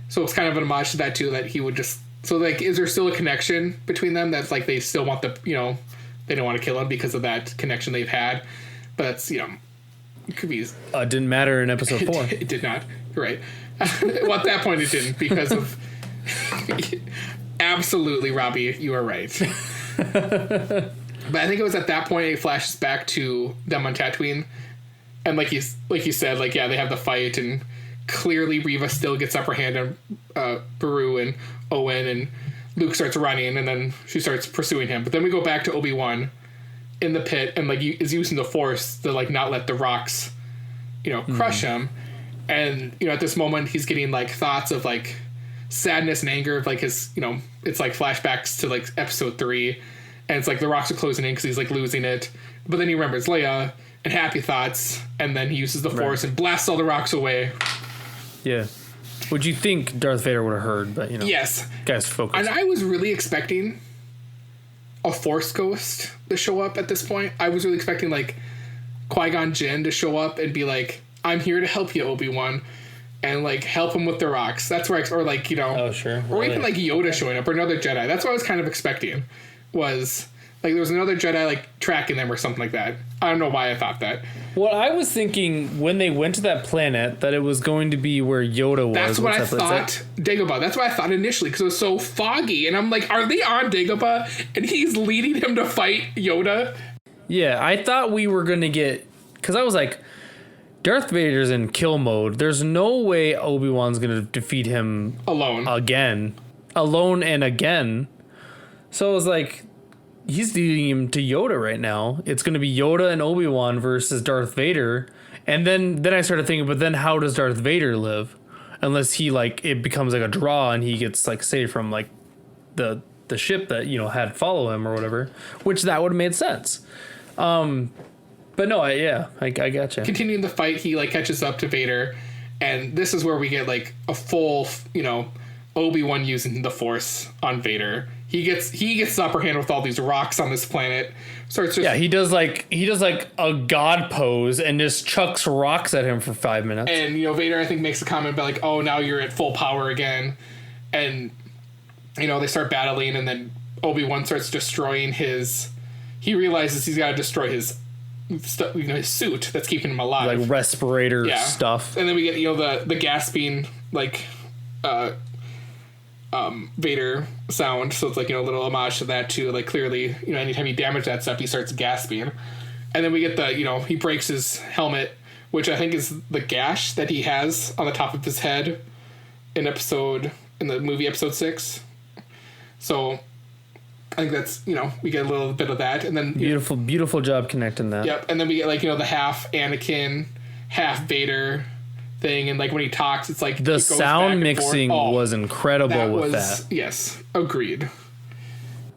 Speaker 1: So it's kind of an homage to that too, that he would just So, like, is there still a connection between them that's, like, they still want they don't want to kill him because of that connection they've had? But that's, it could be...
Speaker 2: didn't matter in episode 4.
Speaker 1: It did not. You're right. Well, at that point it didn't because of... Absolutely, Robbie, you are right. But I think it was at that point it flashes back to them on Tatooine. And like you said, like, yeah, they have the fight, and clearly Reva still gets upper hand on Beru and Owen, and Luke starts running, and then she starts pursuing him. But then we go back to Obi-Wan in the pit, and like is using the Force to like not let the rocks, crush him. And at this moment he's getting like thoughts of like sadness and anger of like his, it's like flashbacks to like episode 3, and it's like the rocks are closing in because he's like losing it. But then he remembers Leia and happy thoughts, and then he uses the Force and blasts all the rocks away.
Speaker 2: Yeah. Would you think Darth Vader would have heard, but
Speaker 1: yes,
Speaker 2: guys, focus.
Speaker 1: And I was really expecting a Force ghost to show up at this point. I was really expecting like Qui-Gon Jinn to show up and be like, "I'm here to help you, Obi-Wan," and like help him with the rocks. That's where or like
Speaker 2: oh sure,
Speaker 1: or even like Yoda showing up or another Jedi. That's what I was kind of expecting. Was like there was another Jedi like tracking them or something like that. I don't know why I thought that.
Speaker 2: Well, I was thinking when they went to that planet that it was going to be where Yoda was.
Speaker 1: That's what I thought. Dagobah. That's what I thought initially because it was so foggy. And I'm like, are they on Dagobah? And he's leading him to fight Yoda?
Speaker 2: Yeah, I thought we were going to get... Because I was like, Darth Vader's in kill mode. There's no way Obi-Wan's going to defeat him...
Speaker 1: Alone.
Speaker 2: Alone and again. So I was like... He's leading him to Yoda right now. It's going to be Yoda and Obi-Wan versus Darth Vader. And then I started thinking, but then how does Darth Vader live? Unless he, like, it becomes like a draw and he gets, like, saved from, like, the ship that, had follow him or whatever. Which that would have made sense. But no, I gotcha.
Speaker 1: Continuing the fight, he, like, catches up to Vader. And this is where we get, like, a full, Obi-Wan using the Force on Vader. He gets the upper hand with all these rocks on this planet.
Speaker 2: He does like a god pose and just chucks rocks at him for 5 minutes.
Speaker 1: And Vader I think makes a comment about like, oh, now you're at full power again, and they start battling, and then Obi-Wan starts destroying his. He realizes he's got to destroy his his suit that's keeping him alive,
Speaker 2: like respirator stuff.
Speaker 1: And then we get the gasping like Vader sound, so it's like a little homage to that too. Like clearly, anytime he damages that stuff, he starts gasping, and then we get the he breaks his helmet, which I think is the gash that he has on the top of his head in the movie episode 6. So I think that's we get a little bit of that, and then
Speaker 2: beautiful job connecting that.
Speaker 1: Yep, and then we get like the half Anakin, half Vader thing, and like when he talks it's like
Speaker 2: the sound mixing was incredible with that.
Speaker 1: Yes, agreed.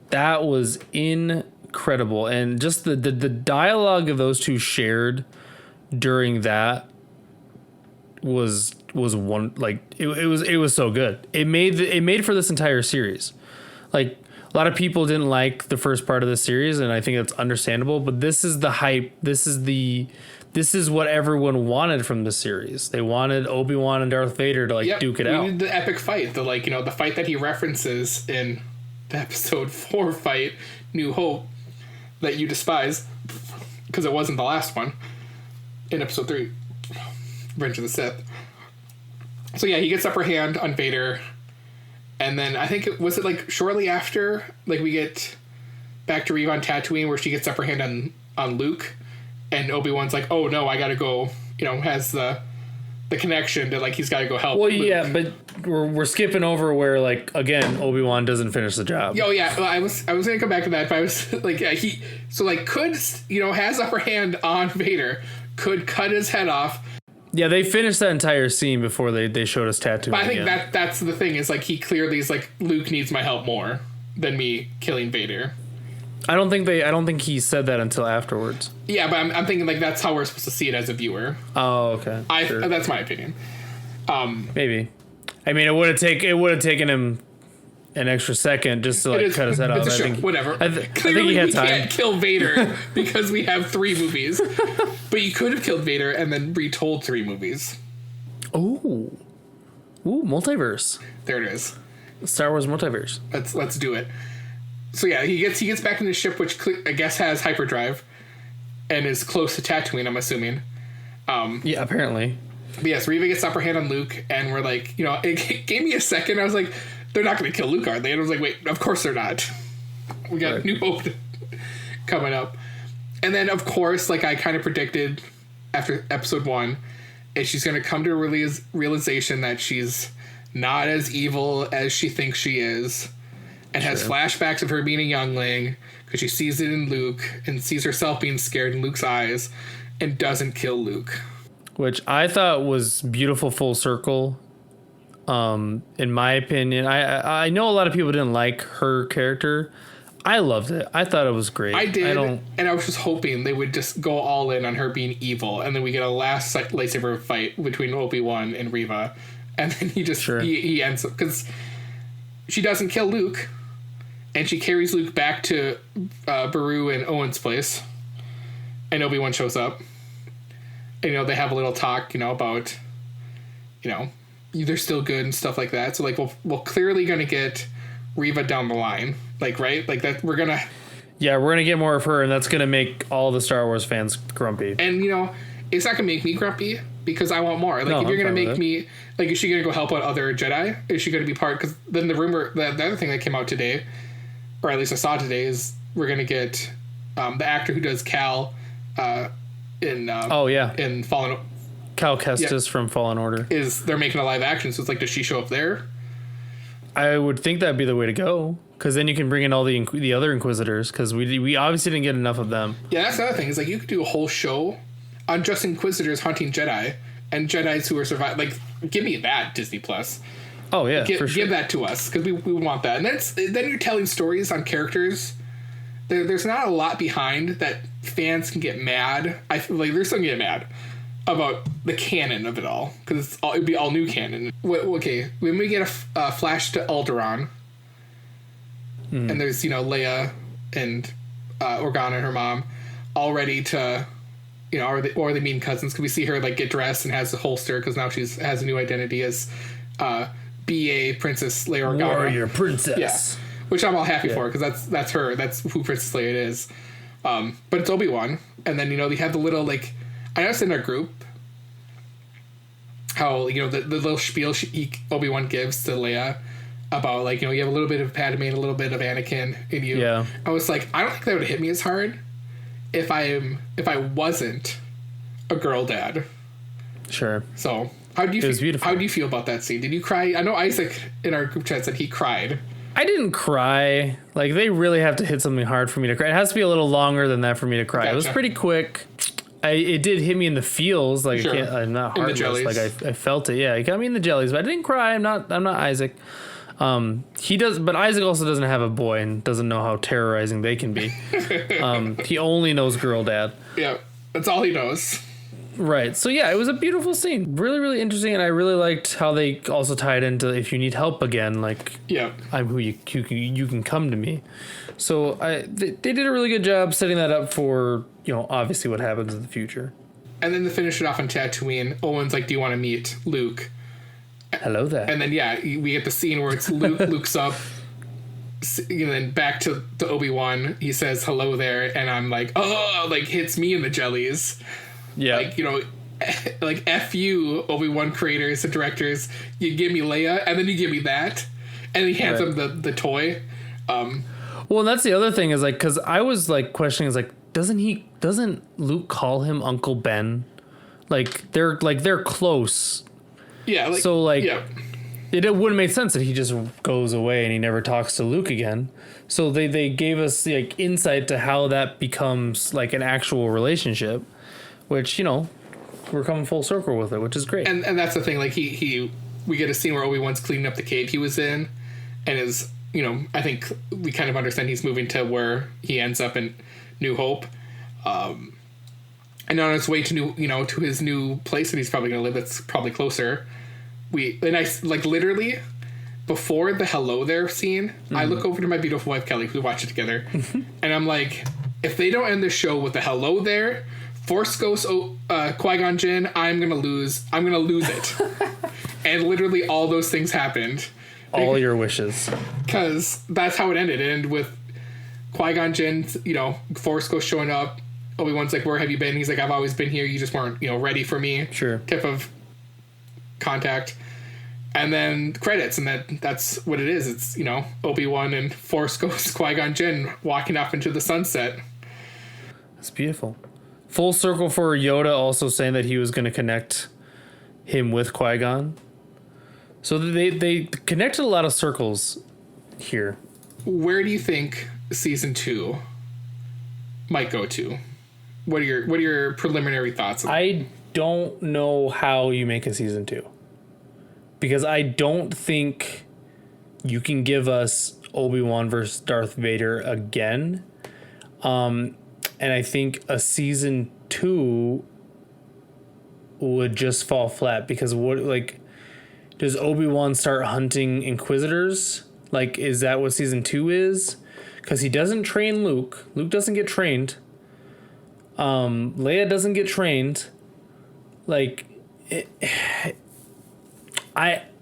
Speaker 2: That was incredible, and just the dialogue of those two shared during that was one like it was so good. It made for this entire series. Like a lot of people didn't like the first part of the series, and I think that's understandable, but this is the hype. This is what everyone wanted from the series. They wanted Obi-Wan and Darth Vader to duke it out.
Speaker 1: We needed the epic fight, the fight that he references in the episode 4 fight, New Hope, that you despise because it wasn't the last one in episode 3, Revenge of the Sith. So yeah, he gets upper hand on Vader, and then I think was it like shortly after, like we get back to Reva on Tatooine where she gets upper hand on Luke. And Obi-Wan's like, oh no, I gotta go, has the connection to like he's gotta go help.
Speaker 2: Well,
Speaker 1: Luke.
Speaker 2: yeah, but we're skipping over where like again Obi-Wan doesn't finish the job.
Speaker 1: Oh yeah, well, I was gonna come back to that, but I was like, he could has upper hand on Vader, could cut his head off.
Speaker 2: Yeah, they finished that entire scene before they showed us Tatooine.
Speaker 1: But I think that's the thing is like he clearly is like Luke needs my help more than me killing Vader.
Speaker 2: I don't think he said that until afterwards.
Speaker 1: Yeah, but I'm thinking like that's how we're supposed to see it as a viewer.
Speaker 2: Oh, okay. Sure.
Speaker 1: That's my opinion.
Speaker 2: Maybe. I mean, it would have taken him an extra second just to cut his head off.
Speaker 1: I think whatever.
Speaker 2: I think he had time.
Speaker 1: Can't kill Vader because we have 3 movies, but you could have killed Vader and then retold 3 movies.
Speaker 2: Ooh, multiverse.
Speaker 1: There it is.
Speaker 2: Star Wars multiverse.
Speaker 1: Let's do it. So yeah, he gets back in the ship, which I guess has hyperdrive, and is close to Tatooine, I'm assuming.
Speaker 2: Yeah, apparently.
Speaker 1: But yes, Reva gets upper hand on Luke, and we're like, it gave me a second. I was like, they're not going to kill Luke, are they? And I was like, wait, of course they're not. We got New Hope coming up. And then, of course, like I kind of predicted after episode 1, is she's going to come to a realization that she's not as evil as she thinks she is, and has flashbacks of her being a youngling because she sees it in Luke and sees herself being scared in Luke's eyes and doesn't kill Luke.
Speaker 2: Which I thought was beautiful full circle. In my opinion, I know a lot of people didn't like her character. I loved it. I thought it was great.
Speaker 1: I did, and I was just hoping they would just go all in on her being evil, and then we get a last lightsaber fight between Obi-Wan and Reva, and then he ends up, because she doesn't kill Luke, and she carries Luke back to Beru and Owen's place, and Obi-Wan shows up, and they have a little talk, about, they're still good and stuff like that. So like we're clearly gonna get Reva down the line, like, right, like that we're gonna get more of her, and that's gonna make all the Star Wars fans grumpy. And it's not gonna make me grumpy because I want more. Like, if you're gonna make me, like, is she gonna go help out other Jedi? Is she gonna be part? Because then the rumor, the other thing that came out today, or at least I saw today, is we're gonna get the actor who does Cal in Fallen. Cal Kestis from Fallen Order. They're making a live action, so it's like, does she show up there?
Speaker 2: I would think that'd be the way to go, because then you can bring in all the other Inquisitors, because we obviously didn't get enough of them.
Speaker 1: Yeah, that's another thing. Is like, you could do a whole show on just Inquisitors hunting Jedi and Jedis who are surviving. Like, give me that, Disney Plus.
Speaker 2: Oh yeah, for sure.
Speaker 1: Give that to us, because we want that. And then you're telling stories on characters. There's not a lot behind that fans can get mad. I feel like there's some get mad about the canon of it all, because it'd be all new canon. Okay, when we get a flash to Alderaan, and there's Leia and Organa and her mom all ready to, or they mean cousins, because we see her like get dressed and has a holster, because now she has a new identity as B.A. Princess Leia Organa,
Speaker 2: Warrior Princess.
Speaker 1: Yeah, which I'm all happy for, because that's her. That's who Princess Leia is. But it's Obi-Wan, and then they have the little, like, I noticed in our group how the little spiel Obi-Wan gives to Leia about, like, you have a little bit of Padme and a little bit of Anakin in you. Yeah. I was like, I don't think that would hit me as hard if I wasn't a girl dad.
Speaker 2: Sure.
Speaker 1: So how do you feel about that scene? Did you cry? I know Isaac in our group chat said he cried.
Speaker 2: I didn't cry. Like, they really have to hit something hard for me to cry. It has to be a little longer than that for me to cry. Gotcha. It was pretty quick. It did hit me in the feels. Like, sure. I'm not heartless. Like, I felt it. Yeah, it got me in the jellies, but I didn't cry. I'm not Isaac. He does, but Isaac also doesn't have a boy and doesn't know how terrorizing they can be. He only knows girl dad.
Speaker 1: Yeah, that's all he knows.
Speaker 2: Right. So yeah, it was a beautiful scene. Really, really interesting, and I really liked how they also tied into, if you need help again, like, yeah, I'm who you can come to me. So they did a really good job setting that up for, obviously what happens in the future. And then to finish it off on Tatooine, Owen's like, do you want to meet Luke? Hello there.
Speaker 1: And then, yeah, we get the scene where it's Luke's up, and then back to Obi-Wan. He says, hello there. And I'm like, oh, like, hits me in the jellies. Yeah. Like, like, F you, Obi-Wan creators and directors. You give me Leia, and then you give me that. And he hands him the toy.
Speaker 2: Well, and that's the other thing is, like, because I was, like, questioning, is, like, doesn't Luke call him Uncle Ben? Like, they're close.
Speaker 1: Yeah. Like,
Speaker 2: so, like,
Speaker 1: yeah.
Speaker 2: It wouldn't make sense that he just goes away and he never talks to Luke again. So they gave us, like, insight to how that becomes, like, an actual relationship, which, we're coming full circle with it, which is great.
Speaker 1: And that's the thing, like, we get a scene where Obi-Wan's cleaning up the cave he was in, and is, I think we kind of understand he's moving to where he ends up in New Hope. And on his way to to his new place that he's probably going to live, that's probably closer. Literally, before the hello there scene, I look over to my beautiful wife, Kelly, we watch it together, and I'm like, if they don't end the show with a hello there, Force Ghost Qui-Gon Jinn, I'm gonna lose it. And literally all those things happened.
Speaker 2: all your wishes.
Speaker 1: Because that's how it ended. It ended with Qui-Gon Jinn, Force Ghost showing up. Obi-Wan's like, where have you been? He's like, I've always been here. You just weren't, ready for me.
Speaker 2: Sure.
Speaker 1: Type of contact. And then credits, and that's what it is. It's, Obi-Wan and Force Ghost Qui-Gon Jinn walking off into the sunset.
Speaker 2: It's beautiful. Full circle for Yoda also saying that he was going to connect him with Qui-Gon. So they connected a lot of circles here.
Speaker 1: Where do you think season 2 might go to? What are your preliminary thoughts?
Speaker 2: I don't know how you make a season 2. Because I don't think you can give us Obi-Wan versus Darth Vader again. And I think a season 2 would just fall flat because does Obi-Wan start hunting Inquisitors? Like, is that what season 2 is? Because he doesn't train Luke. Luke doesn't get trained. Leia doesn't get trained.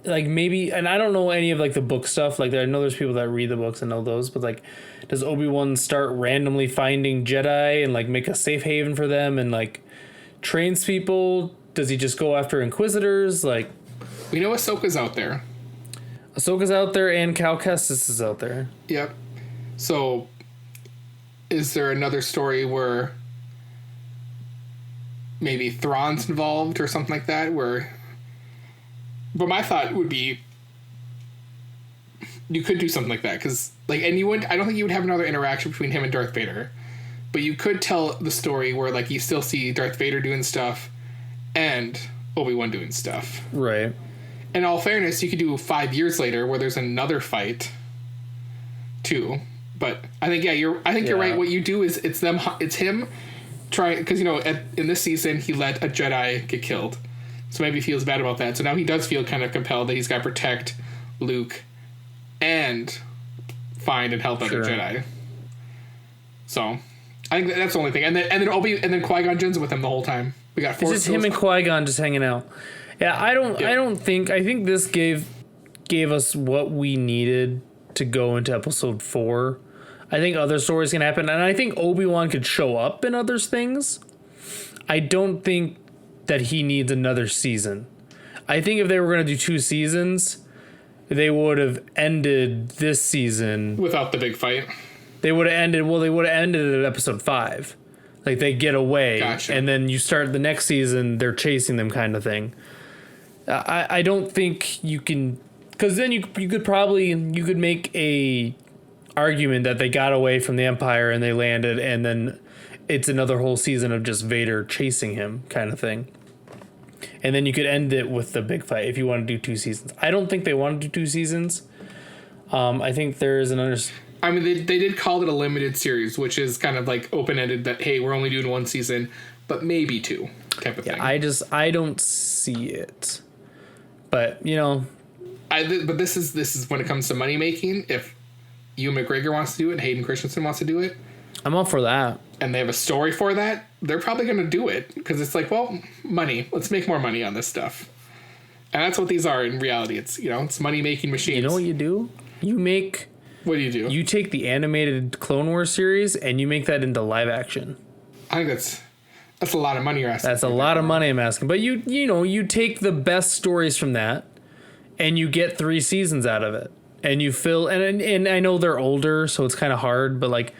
Speaker 2: Maybe, and I don't know any of the book stuff. I know there's people that read the books and know those, but does Obi-Wan start randomly finding Jedi and make a safe haven for them and trains people? Does he just go after Inquisitors?
Speaker 1: We know Ahsoka's out there.
Speaker 2: Ahsoka's out there and Cal Kestis is out there.
Speaker 1: Yep. So, is there another story where maybe Thrawn's involved or something like that? But my thought would be, you could do something like that because, I don't think you would have another interaction between him and Darth Vader, but you could tell the story where you still see Darth Vader doing stuff and Obi-Wan doing stuff.
Speaker 2: Right.
Speaker 1: In all fairness, you could do 5 years later where there's another fight too. But I think you're right. What you do is it's him trying, because in this season he let a Jedi get killed. So maybe he feels bad about that. So now he does feel kind of compelled that he's got to protect Luke and find and help other Jedi. So I think that's the only thing. And then Qui-Gon Jinn's with him the whole time. We got Force.
Speaker 2: It's just him and Qui-Gon just hanging out. Yeah, I think this gave us what we needed to go into episode 4. I think other stories can happen, and I think Obi-Wan could show up in other things. I don't think that he needs another season. I think if they were going to do 2 seasons, they would have ended this season
Speaker 1: without the big fight.
Speaker 2: They would have ended at episode 5. They get away,
Speaker 1: gotcha.
Speaker 2: And then you start the next season, they're chasing them kind of thing. I don't think you can, because then you could make a argument that they got away from the Empire and they landed, and then it's another whole season of just Vader chasing him kind of thing. And then you could end it with the big fight if you want to do 2 seasons. I don't think they want to do 2 seasons. I think there's
Speaker 1: they did call it a limited series, which is kind of open-ended that, hey, we're only doing 1 season, but maybe 2 type of thing.
Speaker 2: I don't see it. But,
Speaker 1: but this is when it comes to money making. If Ewan McGregor wants to do it and Hayden Christensen wants to do it,
Speaker 2: I'm all for that.
Speaker 1: And they have a story for that, they're probably going to do it because it's money. Let's make more money on this stuff. And that's what these are in reality. It's, it's money making machines.
Speaker 2: You know what you do?
Speaker 1: What do you do?
Speaker 2: You take the animated Clone Wars series and you make that into live action.
Speaker 1: I think that's a lot of money you're asking.
Speaker 2: That's a lot of money I'm asking. But you take the best stories from that and you get 3 seasons out of it. And you fill, and I know they're older, so it's kind of hard, but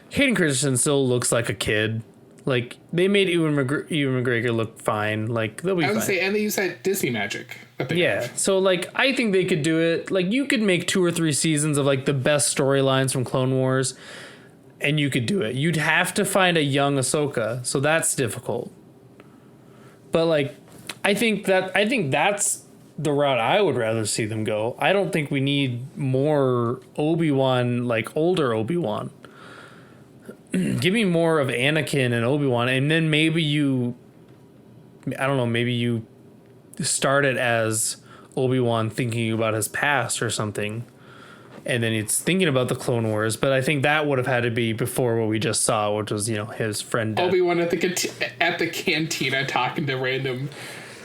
Speaker 2: Hayden Christensen still looks like a kid. They made Ewan McGregor look fine. They'll be fine.
Speaker 1: I would say, and they use that Disney magic that they have.
Speaker 2: So I think they could do it. You could make 2 or 3 seasons of the best storylines from Clone Wars, and you could do it. You'd have to find a young Ahsoka, so that's difficult. But I think that's the route I would rather see them go. I don't think we need more Obi-Wan, older Obi-Wan. Give me more of Anakin and Obi-Wan, and then maybe you start it as Obi-Wan thinking about his past or something, and then it's thinking about the Clone Wars. But I think that would have had to be before what we just saw, which was his friend
Speaker 1: Obi-Wan at the cantina talking to random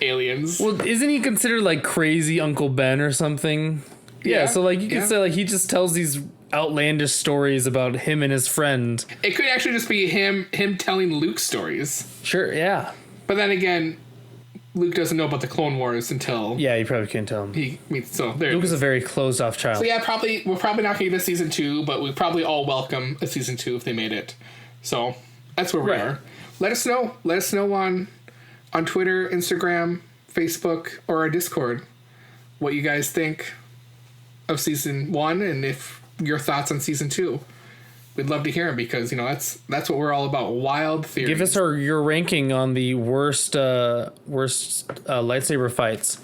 Speaker 1: aliens.
Speaker 2: Well, isn't he considered crazy Uncle Ben or something? Yeah, so like you could say like he just tells these outlandish stories about him and his friend.
Speaker 1: It could actually just be him telling Luke stories.
Speaker 2: Sure, yeah.
Speaker 1: But then again, Luke doesn't know about the Clone Wars until
Speaker 2: you probably can't tell him.
Speaker 1: Luke
Speaker 2: is a very closed off child.
Speaker 1: So yeah, we're probably not going to get a season 2, but we probably all welcome a season 2 if they made it. So that's where we are. Let us know. Let us know on Twitter, Instagram, Facebook, or our Discord what you guys think of season 1 and if your thoughts on season 2. We'd love to hear them because that's what we're all about. Wild theories.
Speaker 2: Give us your ranking on the worst lightsaber fights.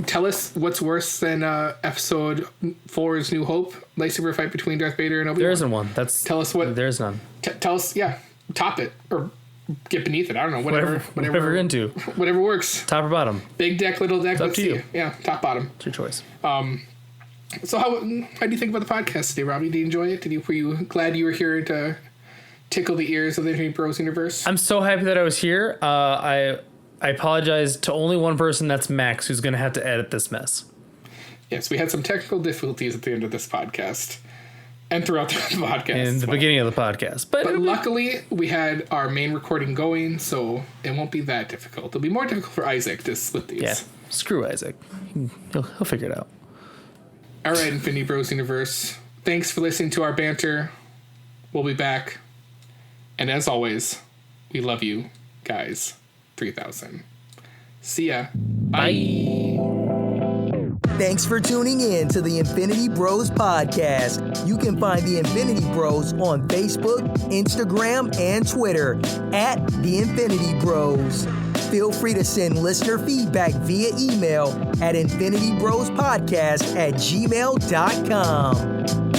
Speaker 1: Tell us what's worse than Episode 4's New Hope lightsaber fight between Darth Vader and Obi-Wan.
Speaker 2: There isn't one.
Speaker 1: Tell us what.
Speaker 2: There's none.
Speaker 1: Tell us, top it or get beneath it. I don't know. Whatever
Speaker 2: you're into.
Speaker 1: Whatever works.
Speaker 2: Top or bottom.
Speaker 1: Big deck, little deck.
Speaker 2: It's up to you.
Speaker 1: Yeah, top, bottom.
Speaker 2: It's your choice.
Speaker 1: So how do you think about the podcast today, Robbie? Did you enjoy it? Were you glad you were here to tickle the ears of the Infinity Bros universe?
Speaker 2: I'm so happy that I was here. I apologize to only one person. That's Max, who's going to have to edit this mess.
Speaker 1: Yes, we had some technical difficulties at the end of this podcast and throughout the podcast.
Speaker 2: In the beginning of the podcast. But
Speaker 1: luckily, we had our main recording going, so it won't be that difficult. It'll be more difficult for Isaac to split these.
Speaker 2: Yeah, screw Isaac. He'll figure it out.
Speaker 1: All right, Infinity Bros universe. Thanks for listening to our banter. We'll be back. And as always, we love you guys. 3000. See ya. Bye.
Speaker 5: Thanks for tuning in to the Infinity Bros podcast. You can find the Infinity Bros on Facebook, Instagram, and Twitter at the Infinity Bros. Feel free to send listener feedback via email at infinitybrospodcast@gmail.com.